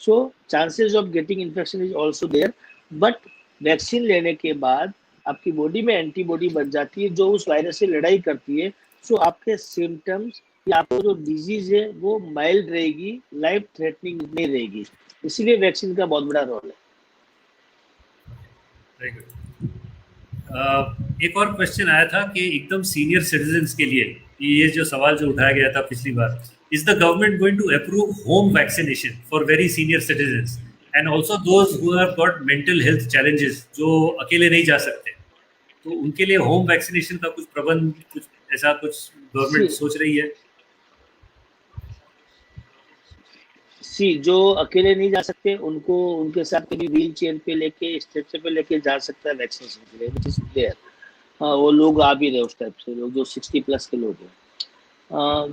So chances of getting infection is also there, but vaccine लेने के बाद आपकी बॉडी में एंटीबॉडी बन जाती है जो उस वायरस से लड़ाई करती है. सो आपके सिम्टम्स या आपको जो डिजीज है वो माइल्ड रहेगी, लाइफ थ्रेटनिंग नहीं रहेगी. इसलिए वैक्सीन का बहुत बड़ा रोल है. Very good. एक और क्वेश्चन आया था कि एकदम सीनियर सिटीजन्स के लिए ये जो सवाल जो उठाया गया था पिछली बार, is the government going to approve home vaccination for very senior citizens and also those who have got mental health challenges, जो अकेले नहीं जा सकते, तो उनके लिए होम वैक्सीनेशन का कुछ प्रबंध, कुछ ऐसा कुछ गवर्नमेंट सोच रही है? जो अकेले नहीं जा सकते उनको उनके साथ कभी व्हील चेयर पे लेके स्ट्रेचर पे लेके जा सकता है वैक्सीनेशन के लिए, व्हिच इज देयर. वो लोग आ भी रहे उस टाइप से, लोग जो 60 प्लस के लोग हैं.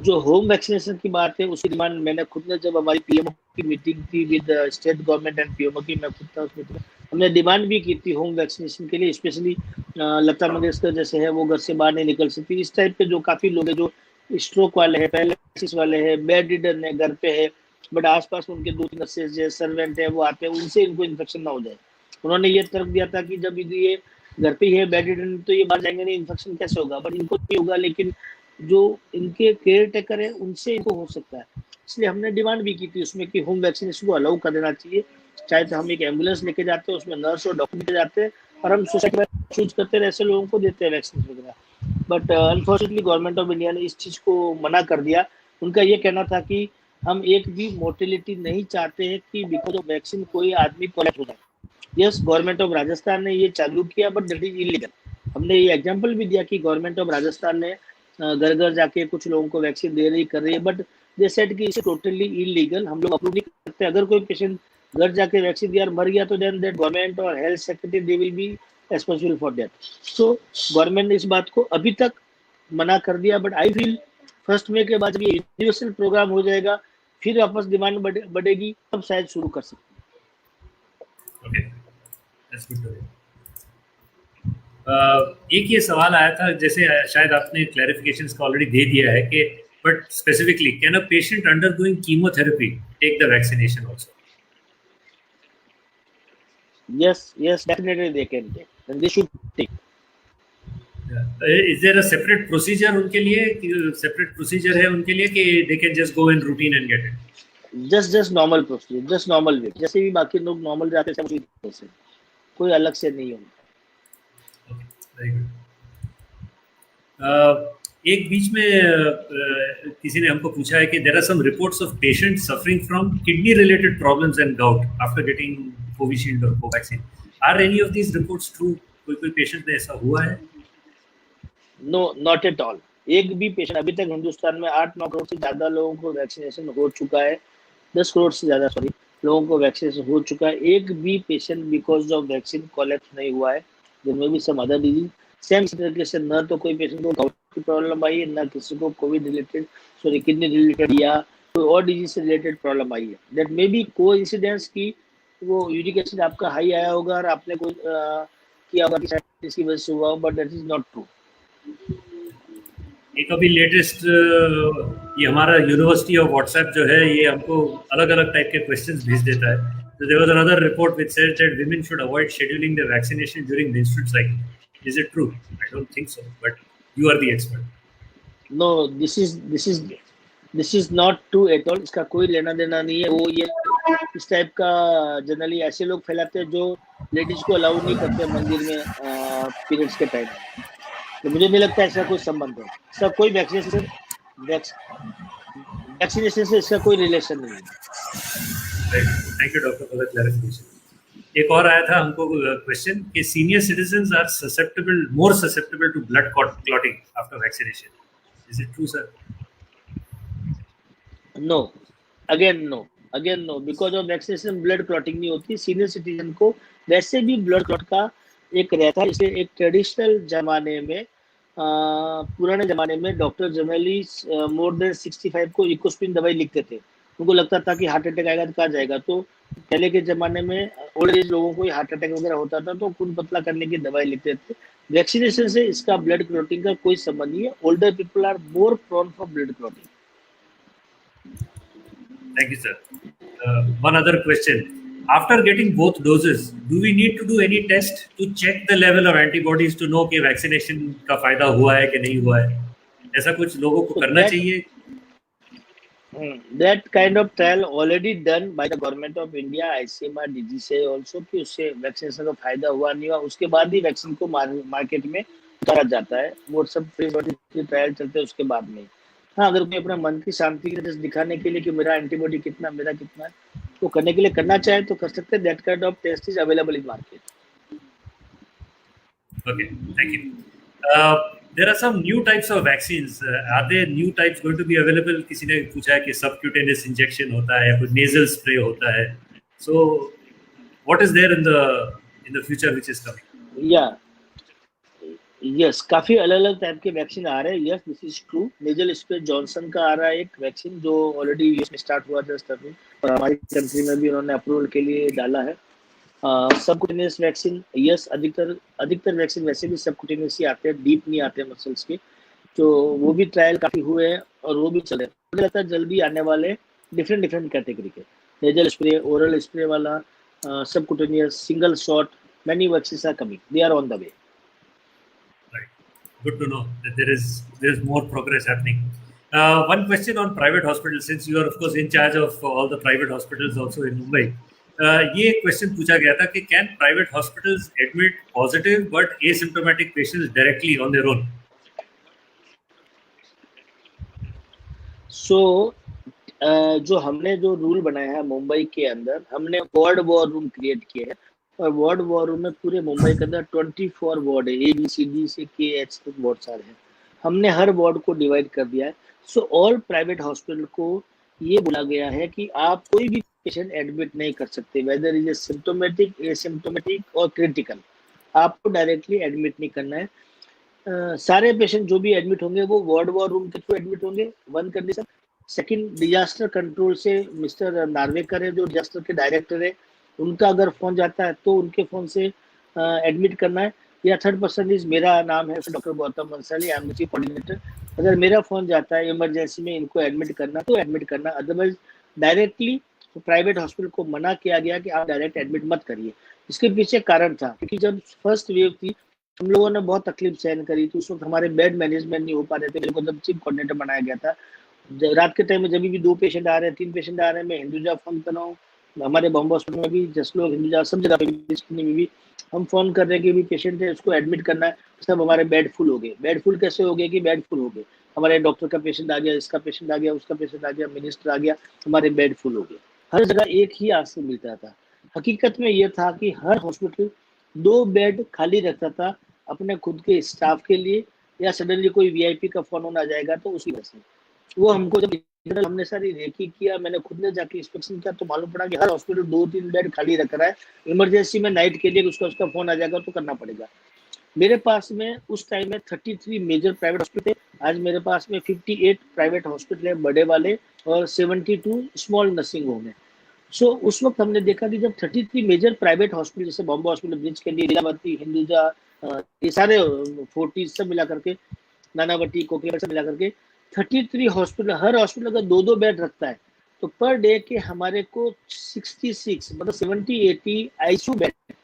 जो होम वैक्सीनेशन की बात है उसकी डिमांड मैंने खुद ने, जब हमारी पीएमओ की मीटिंग थी with state government and PMO की, मैं खुद था उस मीटिंग में, हमने डिमांड भी की थी होम वैक्सीनेशन के लिए. स्पेशली लता मंगेशकर जैसे है वो घर से बाहर नहीं निकल सकती. इस टाइप के जो काफ़ी लोग हैं, जो स्ट्रोक वाले हैं, पैरालिसिस वाले हैं, बेड रिडन है, घर पे है, बट आसपास उनके 2-3 नर्सेज है, सर्वेंट है, वो आते हैं, उनसे इनको इन्फेक्शन ना हो जाए. उन्होंने ये तर्क दिया था कि जब ये घर पे ही है बेड रिडन तो ये बाहर जाएंगे नहीं, इन्फेक्शन कैसे होगा? बट इनको नहीं होगा, लेकिन जो इनके केयर टेकर है उनसे इनको हो सकता है. इसलिए हमने डिमांड भी की थी उसमें कि होम वैक्सीनेशन को अलाउ कर देना चाहिए. चाहे तो हम एक एम्बुलेंस लेके जाते हैं, उसमें नर्स और डॉक्टर लेके जाते हैं और हम सोसाइटी में चूज करते हैं, ऐसे लोगों को देते हैं वैक्सीन वगैरह. But unfortunately government of India ने इस चीज़ को मना कर दिया. उनका ये कहना था कि हम एक भी मोर्टेलिटी नहीं चाहते हैं कि बिकॉज ऑफ वैक्सीन कोई आदमी कोलैप्स हो जाए. यस, गवर्नमेंट ऑफ राजस्थान ने ये चालू किया, बट दैट इज इलीगल. हमने ये एग्जांपल भी दिया कि गवर्नमेंट ऑफ राजस्थान ने घर घर जाके कुछ लोगों को वैक्सीन दे रही, कर रही है, बट दे सेड कि इसे टोटली इलीगल, हम लोग अप्रूव नहीं करते. अगर कोई पेशेंट घर जाके वैक्सीन दिया और मर गया तो देन दैट गवर्नमेंट और health secretary they will be responsible for that. So government ने इस बात को अभी तक मना कर दिया, बट आई फील फर्स्ट मे के बाद जब ये यूनिवर्सल प्रोग्राम हो जाएगा, फिर वापस डिमांड बढ़ेगी, तब शायद शुरू कर सकते हैं. Okay, that's good to know. एक ये सवाल आया था, जैसे शायद आपने क्लैरिफिकेशंस का ऑलरेडी दे दिया है कि but specifically can a patient undergoing chemotherapy take the vaccination also? Yes, definitely they can take, and they should take. Yeah. Is there a separate procedure उनके लिए, separate procedure है उनके लिए कि they can just go in routine and get it? Just normal procedure, just normal way, जैसे भी बाकी लोग नॉर्मल जाते हैं उसी तरह से, कोई अलग से नहीं होगा। Very good. एक बीच में किसी ने हमको पूछा है कि there are some reports of patients suffering from kidney related problems and gout after getting Covishield or Covaxin. Are any of these reports true? कोई पेशेंट में ऐसा हुआ है? No, not at all. एक भी पेशेंट, अभी तक हिंदुस्तान में 8-9 करोड़ से ज्यादा लोगों को वैक्सीनेशन हो चुका है, 10 करोड़ से ज्यादा सॉरी लोगों को वैक्सीनेशन हो चुका है, एक भी patient because of vaccine collapse नहीं हुआ है। There may be some other disease, same तरीके से न तो कोई पेशेंट को गाउट की प्रॉब्लम आई है, न किसी को Covid related sorry kidney related या कोई और डिजीज से रिलेटेड प्रॉब्लम आई है। दैट मे बी कोइंसिडेंस की वो यूरिक एसिड आपका हाई आया होगा और आपने कोई किया होगा कि इसकी वजह से हुआ, but that is not true. एक अभी लेटेस्ट ये हमारा यूनिवर्सिटी ऑफ व्हाट्सएप जो है ये हमको अलग अलग टाइप के क्वेश्चंस भेज देता है। So there was another report which said that women should avoid scheduling their vaccination during menstrual cycle. Is it true? I don't think so, but you are the expert. No, this is not true at all. इसका कोई लेना देना नहीं है। वो ये इस type का जनरली ऐसे लोग फैलाते हैं जो लेडीज को अलाउ नहीं करते मंदिर में पीरियड्स के टाइम। तो मुझे नहीं लगता ऐसा कोई संबंध है। इसका कोई वैक्सीनेशन से इसका कोई रिलेशन नहीं है। Thank you doctor for the clarification. एक और आया था हमको क्वेश्चन कि senior citizens are more susceptible to blood clotting after vaccination. Is it true sir? No, again no, because of vaccination blood clotting नहीं होती। सीनियर सिटीजन को वैसे भी ब्लड क्लॉट का एक रहता है। इसलिए एक ट्रेडिशनल जमाने में पुराने जमाने में डॉक्टर जनरली मोर देन 65 को इकोस्प्रिन दवाई लिखते थे। उनको लगता था कि हार्ट अटैक आएगा तो कहाँ जाएगा। तो पहले के जमाने में ओल्ड एज लोगों को हार्ट अटैक वगैरह होता था तो खून पतला करने की दवाई लिखते थे। वैक्सीनेशन से इसका ब्लड क्लॉटिंग का कोई संबंध नहीं है। Older people are more prone for blood clotting. Thank you, sir. One other question. After getting both doses, do we need to do any test to check the level of antibodies to know कि vaccination का फायदा हुआ है कि नहीं हुआ है? ऐसा कुछ लोगों को करना चाहिए? That kind of trial already done by the government of India, ICMR, DGCA also कि उससे वैक्सीनेशन का फायदा हुआ नहीं हुआ, उसके बाद ही वैक्सीन को मार्केट में उतारा जाता है। वो सब ट्रायल चलते हैं उसके बाद में। हाँ, अगर कोई अपना मन की शांति के लिए दिखाने के लिए कि मेरा एंटीबॉडी कितना मेरा कितना है, वो करने के लिए करना चाहे तो कर सकते हैं। That kind of test is available in market. Okay, thank you. There are some new types of vaccines. Are there new types going to be available? किसी ने पूछा है कि subcutaneous injection होता है या कोई nasal spray होता है. So, what is there in the future which is coming? Yeah. Yes, काफी अलग अलग टाइप के वैक्सीन आ रहे हैं। Yes, this is true. Nasal spray Johnson का आ रहा है एक वैक्सीन जो ऑलरेडी यूएस में स्टार्ट हुआ जस्ट अभी, और हमारी कंट्री में भी उन्होंने अप्रूवल के लिए डाला है। सबकुटेनियस वैक्सीन, यस, अधिकतर वैक्सीन वैसे भी सबकुटेनियस ही आते हैं, डीप नहीं आते मसल्स के। तो वो भी ट्रायल काफी हुए हैं और वो भी चल रहे हैं। मुझे लगता है जल्दी आने वाले डिफरेंट कैटेगरी के नेजल स्प्रे, ओरल स्प्रे वाला, subcutaneous, single shot, many vaccine are coming, they are on the way. Good to know that there is more progress happening. One question on private hospitals, since you are of course in charge of all the private hospitals also in Mumbai. ये question पूछा गया था कि can private hospitals admit positive but asymptomatic patients directly on their own? So, जो हमने जो rule बनाया है मुंबई के अंदर, हमने वार्ड वॉर रूम क्रिएट किए हैं और वार्ड वॉर रूम में पूरे मुंबई के अंदर 24 वार्ड है, ABCD से KH तक वार्ड सारे हैं। हमने हर वार्ड को डिवाइड कर दिया है। सो ऑल प्राइवेट हॉस्पिटल को ये बोला गया है कि आप कोई भी पेशेंट एडमिट नहीं कर सकते, whether is a symptomatic, asymptomatic और क्रिटिकल, आपको डायरेक्टली एडमिट नहीं करना है। सारे पेशेंट जो भी एडमिट होंगे वो वार्ड वॉर रूम के थ्रू एडमिट होंगे। One condition. Second, disaster control से मिस्टर नार्वेकर है जो डिजास्टर के डायरेक्टर है, उनका अगर फोन जाता है तो उनके फोन से एडमिट करना है। या थर्ड पर्सन इज, मेरा नाम है doctor Gautam Bansali, I am the chief coordinator. अगर मेरा फोन जाता है इमरजेंसी में इनको एडमिट करना तो एडमिट करना, अदरवाइज डायरेक्टली प्राइवेट हॉस्पिटल को मना किया गया कि आप डायरेक्ट एडमिट मत करिए। इसके पीछे कारण था क्योंकि जब फर्स्ट वेव थी हम लोगों ने बहुत तकलीफ सहन करी थी। उस वक्त हमारे बेड मैनेजमेंट नहीं हो पा रहे थे। मेरे को जब चीफ कोऑर्डिनेटर बनाया गया था, रात के टाइम में जब भी 2 पेशेंट आ रहे हैं, 3 पेशेंट आ रहे हैं, मैं हिंदुजा फोन कर रहा हूँ। हमारे बॉम्बे हॉस्पिटल में भी, जसलोक, हिंदुजा, सब जगह पे भी हम फोन कर रहे हैं कि भी पेशेंट है, उसको एडमिट करना है। सब हमारे बेड फुल हो गए। बेड फुल कैसे हो गए कि बेड फुल हो गए, हमारे डॉक्टर का पेशेंट आ गया, इसका पेशेंट आ गया, उसका पेशेंट आ गया, मिनिस्टर आ गया, हमारे बेड फुल हो गए। हर जगह एक ही आंसर मिलता था। हकीकत में यह था कि हर हॉस्पिटल 2 बेड खाली रखता था अपने खुद के स्टाफ के लिए, या सडनली कोई वीआईपी का फोन ऑन आ जाएगा तो उसकी वजह से। वो हमको जब हमने सारी रेकी किया, मैंने खुद ने जाके इंस्पेक्शन किया, तो मालूम पड़ा कि हर हॉस्पिटल 2-3 बेड खाली रख रहा है। इमरजेंसी में नाइट के लिए उसका फोन आ जाएगा तो करना पड़ेगा। मेरे पास में उस टाइम में 33 मेजर प्राइवेट हॉस्पिटल थे। आज मेरे पास में 58 प्राइवेट हॉस्पिटल है बड़े वाले, और 72 स्मॉल नर्सिंग होम है। सो उस वक्त हमने देखा कि जब 33 मेजर प्राइवेट हॉस्पिटल, जैसे बॉम्बे हॉस्पिटल, ब्रिज के लिए, लीलावती, हिंदुजा, ये सारे 40 सब मिला करके, नानावटी, कोकिला सब मिला करके 33 हॉस्पिटल, हर हॉस्पिटल अगर 2-2 बेड रखता है तो पर डे के हमारे को 66 मतलब 70-80 आईसीयू बेड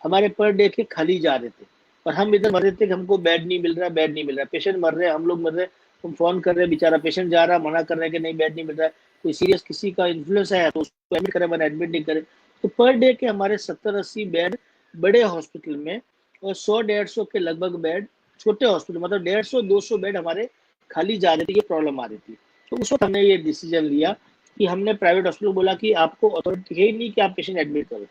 हमारे पर डे के खाली जा रहे थे। और हम इधर मर रहे थे कि हमको बेड नहीं मिल रहा, बेड नहीं मिल रहा, पेशेंट मर रहे हैं, हम लोग मर रहे हैं। हम फोन कर रहे हैं, बेचारा पेशेंट जा रहा, मना कर रहे हैं कि नहीं बेड नहीं मिल रहा है। कोई सीरियस किसी का इन्फ्लुएंस है तो उसको एडमिट करें, मैंने एडमिट नहीं करे। तो पर डे के हमारे 70-80 बेड बड़े हॉस्पिटल में, और 100-150 के लगभग बेड छोटे हॉस्पिटल, मतलब 150-200 बेड हमारे खाली जा रहे थे। ये प्रॉब्लम आ रही थी। तो उस वक्त हमने ये डिसीजन लिया कि हमने प्राइवेट हॉस्पिटल बोला कि आपको अथॉरिटी है ही नहीं कि आप पेशेंट एडमिट करो।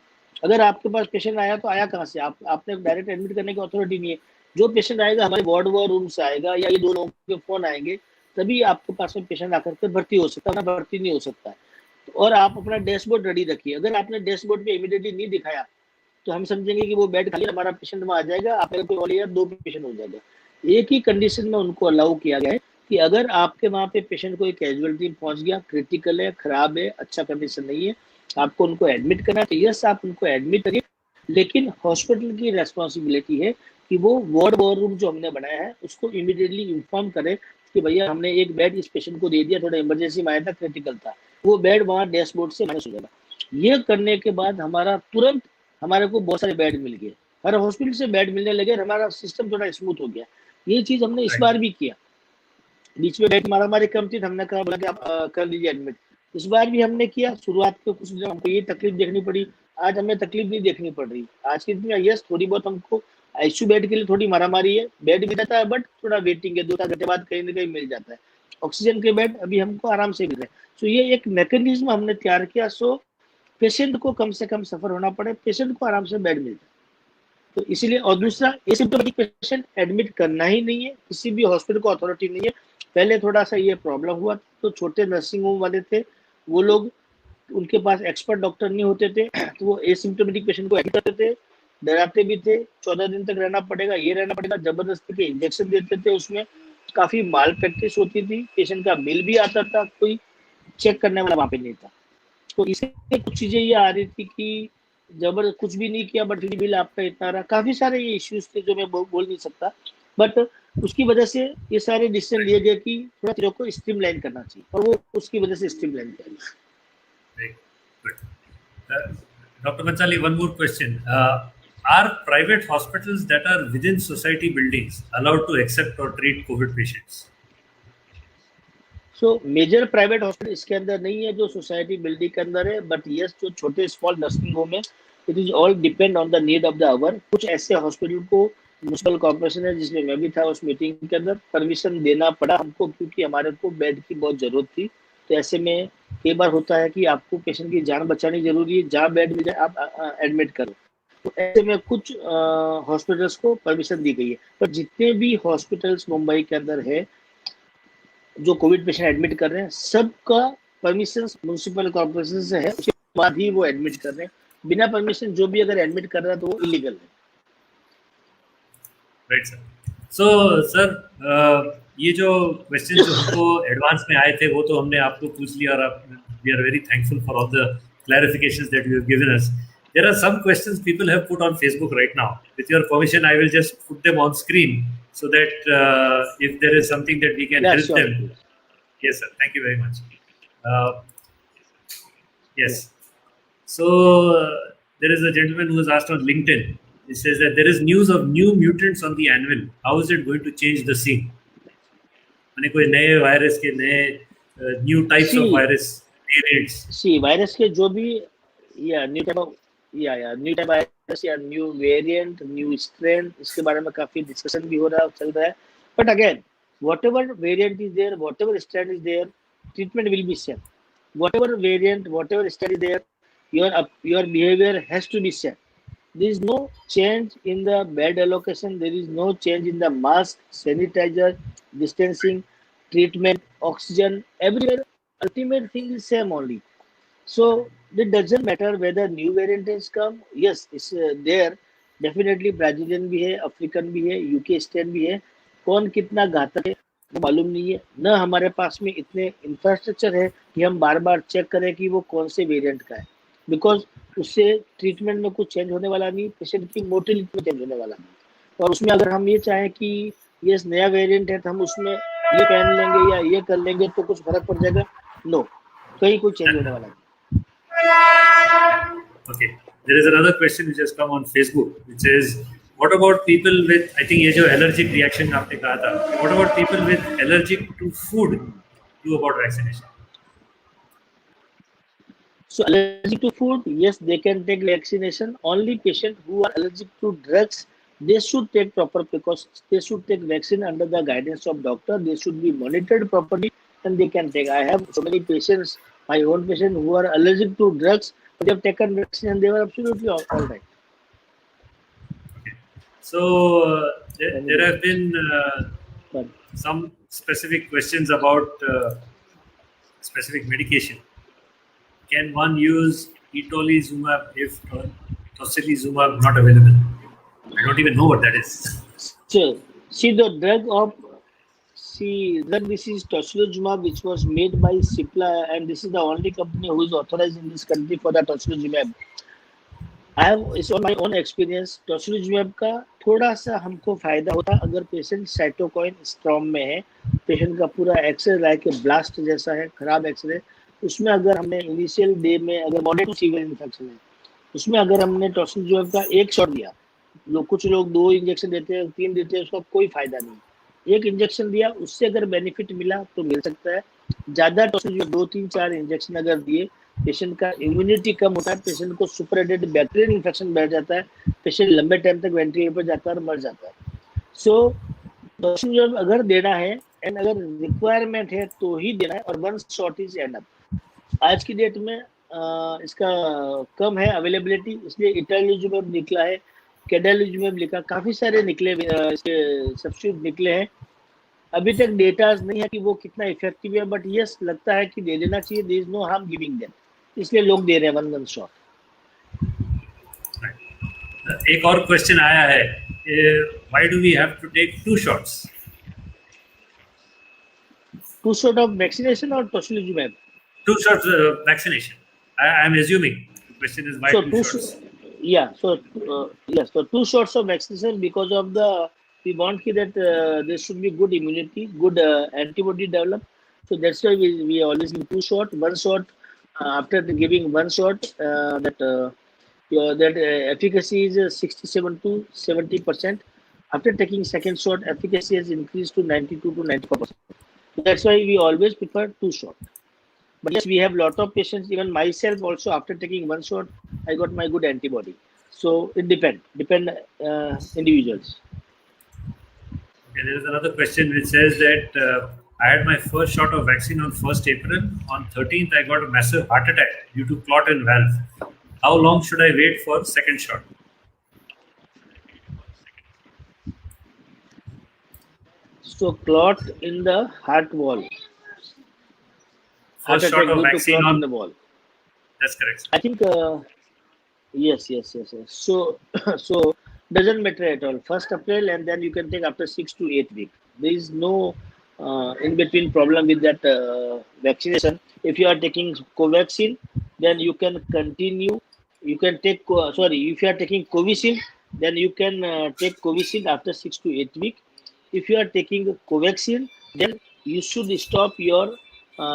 अगर आपके पास पेशेंट आया तो आया कहाँ से, आपने डायरेक्ट एडमिट करने की अथॉरिटी नहीं है। जो पेशेंट आएगा हमारे वार्ड वॉर रूम से आएगा, या ये 2 लोगों के फोन आएंगे, तभी आपके पास में पेशेंट आकर के भर्ती हो सकता है, ना भर्ती नहीं हो सकता है। और आप अपना डैशबोर्ड रेडी रखिए। अगर आपने डैशबोर्ड पे इमीडिएटली नहीं दिखाया तो हम समझेंगे कि वो बेड खाली, हमारा पेशेंट वहां आ जाएगा, आप मेरे को या 2 पेशेंट हो जाएगा। एक ही कंडीशन में उनको अलाउ किया गया है कि अगर आपके वहां पे पेशेंट कोई कैजुअलिटी पहुंच गया, क्रिटिकल है, खराब है, अच्छा कंडीशन नहीं है, आपको उनको एडमिट करना चाहिए, यस आप उनको एडमिट करिए। लेकिन हॉस्पिटल की रेस्पॉन्सिबिलिटी है कि वो वार्ड वॉर रूम जो हमने बनाया है उसको इमीडिएटली इन्फॉर्म करे कि भैया हमने एक बेड इस पेशेंट को दे दिया, थोड़ा इमरजेंसी में आया था, क्रिटिकल था। वो बेड वहां डैशबोर्ड से माइनस हो जाएगा। ये करने के बाद हमारा तुरंत हमारे को बहुत सारे बेड मिल गए, हर हॉस्पिटल से बेड मिलने लगे, हमारा सिस्टम थोड़ा स्मूथ हो गया। ये चीज हमने इस बार भी किया। बीच में बेड मारामारी कम थी, हमने कहा बोला कि आप कर लीजिए एडमिट। इस बार भी हमने किया। शुरुआत के कुछ दिन हमको ये तकलीफ देखनी पड़ी, आज हमें तकलीफ नहीं देखनी पड़ रही। आज के दिन में यस थोड़ी बहुत हमको आईसीयू बेड के लिए थोड़ी मारामारी है, बेड मिल जाता है बट थोड़ा वेटिंग है, 2-4 घंटे बाद कहीं ना कहीं मिल जाता है। ऑक्सीजन के बेड अभी हमको आराम से मिल रहे हैं। सो ये एक मैकेनिज्म हमने तैयार किया, सो पेशेंट को कम से कम सफर होना पड़े, पेशेंट को आराम से बेड मिल जाए। तो इसीलिए, और दूसरा एसिम्प्टोमेटिक पेशेंट एडमिट करना ही नहीं है, किसी भी हॉस्पिटल को अथॉरिटी नहीं है। पहले थोड़ा सा ये प्रॉब्लम हुआ तो छोटे नर्सिंग होम वाले थे, वो लोग, उनके पास एक्सपर्ट डॉक्टर नहीं होते थे, तो वो एसिम्प्टोमेटिक पेशेंट को एडमिट करते थे, डराते भी थे, 14 दिन तक रहना पड़ेगा, ये रहना पड़ेगा, जबरदस्ती के इंजेक्शन देते थे। उसमें काफी माल प्रैक्टिस होती थी, पेशेंट का बिल भी आता था, कोई चेक करने वाला वहां पे नहीं था। तो इससे कुछ चीजें ये आ रही थी कि जबर कुछ भी नहीं किया बट बिल आपका इतना रहा। काफी सारे ये इश्यूज थे जो मैं बोल नहीं सकता, बट उसकी वजह से ये सारे डिसीजन लिए गए कि थोड़ा चीजों को स्ट्रीमलाइन करना चाहिए, और वो उसकी वजह से स्ट्रीमलाइन किया गया। Very good. Dr. Bansali, one more question. Are private hospitals that are within society buildings allowed to accept or treat COVID patients? So major private hospital इसके अंदर नहीं है जो सोसाइटी बिल्डिंग के अंदर है, बट यस जो छोटे स्मॉल नर्सिंग होम है, it is all depend on the need of the hour. कुछ ऐसे हॉस्पिटल को म्यूनिसिपल कॉर्पोरेशन है, जिसमें मैं भी था उस मीटिंग के अंदर, परमिशन देना पड़ा हमको, क्योंकि हमारे को बेड की बहुत जरूरत थी। तो ऐसे में कई बार होता है कि आपको पेशेंट की जान बचानी जरूरी है, जहाँ बेड मिल जाए आप एडमिट करो। तो ऐसे में कुछ हॉस्पिटल्स को परमिशन दी गई है, पर जितने भी हॉस्पिटल्स मुंबई के अंदर है जो कोविड पेशेंट एडमिट कर रहे हैं, सबका परमिशन म्यूनिसिपल कॉर्पोरेशन से है, उसके बाद ही वो एडमिट कर रहे हैं। बिना परमिशन जो भी अगर एडमिट कर रहा है तो वो इलीगल है। Right sir. सो सर, ये जो क्वेश्चन जो हमको एडवांस में आए थे वो तो हमने आपको पूछ लिया, और we are very thankful for all the clarifications that you have given us. There are some questions people have put on Facebook right now. With your permission, I will just put them on screen so that if there is something that we can help them. Yes, sir. Thank you very much. Yes. So there is a gentleman who has asked on LinkedIn. It says that there is news of new mutants on the anvil. How is it going to change the scene? माने कोई नए virus के नए new types of See, virus variants. See virus के जो भी या new type of या न्यू टाइप वायरस या न्यू वेरिएंट न्यू स्ट्रेन, इसके बारे में काफी डिस्कशन भी हो रहा है, चल रहा है. But again whatever variant is there, whatever strain is there, treatment will be same. Whatever variant, whatever strain is there, your behavior has to be same. There is no change in the bed allocation. There is no change in the mask, sanitizer, distancing, treatment, oxygen. Everywhere, ultimate thing is same only. So it doesn't matter whether new variant has come. Yes, it's there. Definitely Brazilian भी है, African भी है, UK strain भी है. कौन कितना घातक है वो मालूम नहीं है. न हमारे पास में इतने इंफ्रास्ट्रक्चर है कि हम बार बार चेक करें कि वो कौन से वेरिएंट का है, बिकॉज उससे ट्रीटमेंट में कुछ चेंज होने वाला नहीं, पेशेंट की मोर्टेलिटी में चेंज होने वाला नहीं. और उसमें अगर हम ये चाहें कि ये नया वेरिएंट है तो हम उसमें ये पहन लेंगे या ये कर लेंगे तो कुछ फर्क पड़ जाएगा, नो, कहीं कोई चेंज होने वाला नहीं. Okay, there is another question which has come on Facebook, which is, what about people with, I think ये जो allergic reaction आपने कहा था, what about people with allergic to food do about vaccination? So allergic to food, yes, they can take vaccination. Only patients who are allergic to drugs, they should take proper precautions. They should take vaccine under the guidance of doctor. They should be monitored properly, and they can take. I have so many patients, my own patients who are allergic to drugs. They have taken vaccine and they were absolutely all right. So there have been some specific questions about specific medication. Can one use etolizumab if tocilizumab not available? I don't even know what that is. So, see the drug, this is tocilizumab, which was made by Cipla, and this is the only company who is authorized in this country for the tocilizumab. It's on my own experience, tocilizumab का थोड़ा सा हमको फायदा होता अगर patient cytokine storm में है, patient का पूरा एक्सरे लाइक ब्लास्ट जैसा है, खराब एक्सरे, उसमें अगर हमने इनिशियल डे में अगर मॉडरेट टू सीवियर इन्फेक्शन है, उसमें अगर हमने टॉसिलजुमेब का एक शॉट दिया, कुछ लोग 2 इंजेक्शन देते हैं, 3 देते हैं, उसका कोई फायदा नहीं. एक इंजेक्शन दिया, उससे अगर बेनिफिट मिला तो मिल सकता है. ज्यादा टॉसिलजुमेब 2, 3, 4 इंजेक्शन अगर दिए, पेशेंट का इम्यूनिटी कम होता है, पेशेंट को सुपरएडेड बैक्टीरियल इन्फेक्शन बैठ जाता है, पेशेंट लंबे टाइम तक वेंटिलेटर पर जाता है और मर जाता है. सो टॉसिलजुमेब अगर देना है एंड अगर रिक्वायरमेंट है तो ही देना है, और 1 शॉट इज एनफ. आज की डेट में इसका कम है अवेलेबिलिटी, इसलिए इटलीजुमेब निकला है, केडालीजुमेब लिखा, काफी सारे निकले, इसके सब्स्टिट्यूट निकले हैं. अभी तक डेटा नहीं है कि वो कितना इफेक्टिव है, बट यस लगता है कि दे देना चाहिए. There is no harm giving them, इसलिए लोग दे रहे हैं 1 शॉट. एक और क्वेश्चन आया है, why do we have to take 2 shots? 2 shot of vaccination और tocilizumab? 2 shots vaccination. I am assuming the question is why 2 shots. Yeah, so yes, so 2 shots of vaccination because of we want that there should be good immunity, good antibody develop. So that's why we always give 2 shots. 1 shot after giving 1 shot, that efficacy is 67 to 70%. After taking second shot, efficacy has increased to 92 to 94%. So that's why we always prefer 2 shots. But yes, we have lot of patients, even myself also, after taking 1 shot, I got my good antibody. So it depend individuals. Okay, there is another question which says that I had my first shot of vaccine on 1st April. On 13th, I got a massive heart attack due to clot in valve. How long should I wait for second shot? So clot in the heart wall. First shot of vaccine on the wall. That's correct, sir. I think yes. So doesn't matter at all. 1st April, and then you can take after 6 to 8 weeks. There is no in between problem with that vaccination. If you are taking Covaxin, then you can continue. You can take if you are taking Covishield, then you can take Covishield after 6 to 8 weeks. If you are taking Covaxin, then you should stop your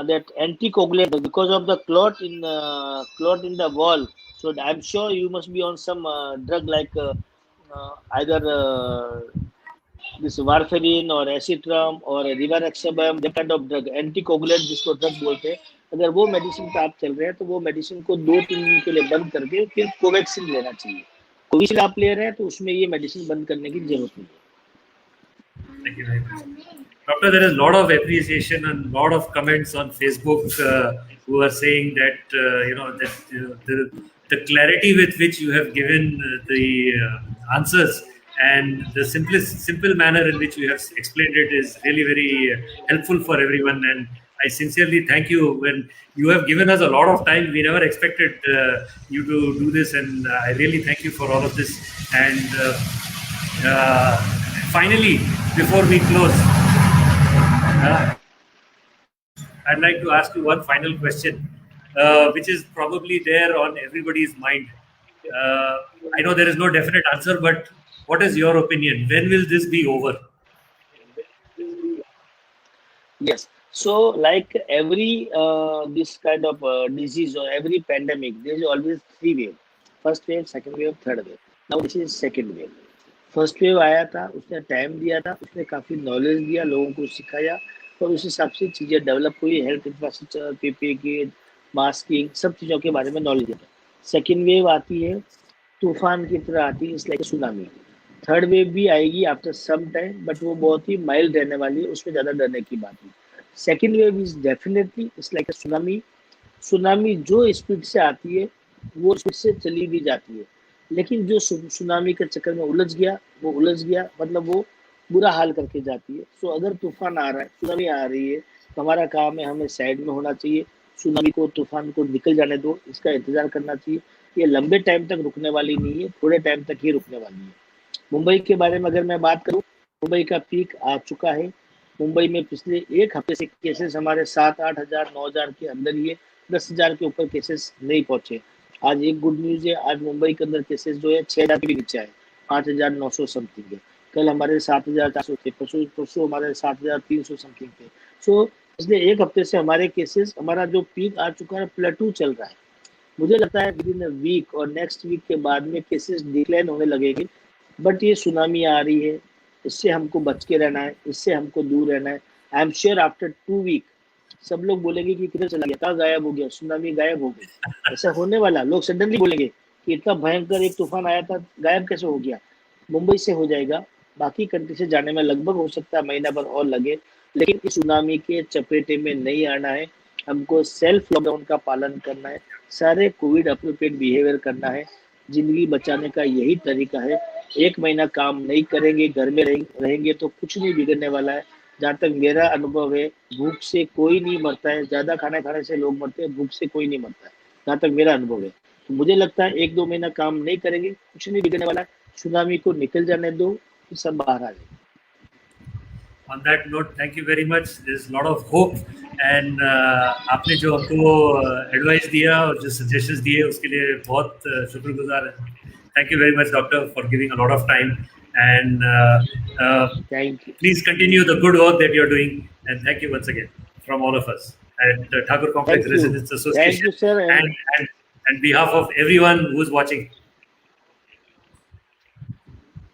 that anticoagulant because of the clot in the wall. So I'm sure you must be on some drug like either this warfarin or acetram or rivaroxaban, that kind of drug, anticoagulant जिसको drug बोलते हैं, अगर वो medicine पे आप चल रहे हैं तो वो मेडिसिन को 2-3 दिन के लिए बंद करके फिर कोवैक्सीन लेना चाहिए. कोविशील्ड आप ले रहे हैं तो उसमें ये मेडिसिन बंद करने की जरूरत नहीं है. Thank you very much. Doctor, there is a lot of appreciation and a lot of comments on Facebook who are saying that the clarity with which you have given the answers and the simple manner in which you have explained it is really very helpful for everyone. And I sincerely thank you. When you have given us a lot of time, we never expected you to do this, and I really thank you for all of this. And finally, before we close, I'd like to ask you one final question, which is probably there on everybody's mind. I know there is no definite answer, but what is your opinion? When will this be over? Yes. So, like every this kind of disease or every pandemic, there is always 3 waves: first wave, second wave, third wave. Now this is second wave. First wave आया था, उसने time दिया था, उसने काफ़ी knowledge दिया, लोगों को सिखाया और उस हिसाब से चीज़ें डेवलप हुई. Health infrastructure, PPE kit, masking, सब चीज़ों के बारे में नॉलेज दिया. सेकेंड वेव आती है, तूफान की तरह आती है, it's like tsunami. Third wave भी आएगी आफ्टर सम टाइम, बट वो बहुत ही माइल्ड रहने वाली है, उसमें ज़्यादा डरने की बात नहीं. Second wave is definitely it's like tsunami. Tsunami जो स्पीड से आती है वो स्पीड से चली भी जाती है, लेकिन जो सुनामी के चक्कर में उलझ गया मतलब वो बुरा हाल करके जाती है. सो अगर तूफान आ रहा है, सुनामी आ रही है, तो हमारा काम है हमें साइड में होना चाहिए. सुनामी को, तूफान को निकल जाने दो, इसका इंतजार करना चाहिए. ये लंबे टाइम तक रुकने वाली नहीं है, थोड़े टाइम तक ही रुकने वाली है. मुंबई के बारे में अगर मैं बात करूँ, मुंबई का पीक आ चुका है. मुंबई में पिछले एक हफ्ते से केसेस हमारे 7-8 हज़ार 9 हज़ार के अंदर ही है, 10 हज़ार के ऊपर केसेस नहीं पहुंचे. आज एक गुड न्यूज है, आज मुंबई के अंदर केसेस जो है 6,000 के भी नीचे है, 5,900 समथिंग है. कल हमारे 7,400 थे, परसों हमारे 7,300 समथिंग थे. सो पिछले एक हफ्ते से हमारे केसेस, हमारा जो पीक आ चुका है, प्लेटू चल रहा है. मुझे लगता है विद इन अ वीक और नेक्स्ट वीक के बाद में केसेस डिक्लाइन होने लगेंगे. बट ये सुनामी आ रही है, इससे हमको बच के रहना है, इससे हमको दूर रहना है. I am sure after 2 week सब लोग बोलेंगे कि किधर चला गया, कहाँ गायब हो गया, सुनामी गायब हो गई. ऐसा होने वाला, लोग सडनली बोलेंगे कि इतना भयंकर एक तूफान आया था, गायब कैसे हो गया. मुंबई से हो जाएगा, बाकी कंट्री से जाने में लगभग हो सकता है महीना भर और लगे, लेकिन इस सुनामी के चपेटे में नहीं आना है. हमको सेल्फ लॉकडाउन का पालन करना है, सारे कोविड अप्रोप्रिएट बिहेवियर करना है. जिंदगी बचाने का यही तरीका है. 1 महीना काम नहीं करेंगे, घर में रहेंगे तो कुछ नहीं बिगड़ने वाला है. जहाँ तक मेरा अनुभव है, भूख से कोई नहीं मरता है, ज्यादा खाना खाने से लोग मरते हैं, भूख से कोई नहीं मरता है, जहाँ तक मेरा अनुभव है. तो मुझे लगता है 1-2 महीना काम नहीं करेंगे, कुछ नहीं बिगड़ने वाला है. सुनामी को निकल जाने दो, फिर सब बाहर आ जाए. On that note, thank you very much. There's a lot of hope, and आपने जो हमको एडवाइस दिया और जो सजेशंस दिए उसके लिए बहुत शुक्रगुजार हैं. Thank you very much, Doctor, for giving a lot of time, and Thank you. please continue the good work that you're doing, and thank you once again from all of us at Thakur Complex Thank you. Residence Association. Thank you, sir. And behalf of everyone who's watching.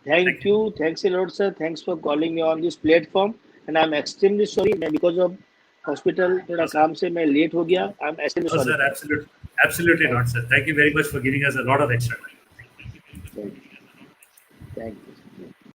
Thank you. Thanks a lot, sir. Thanks for calling me on this platform. And I'm extremely sorry because of hospital थोड़ा काम से मैं late हो गया. I'm extremely No, sorry. sir, absolutely not, sir. Thank you very much for giving us a lot of extra time. Thank you. Thank you.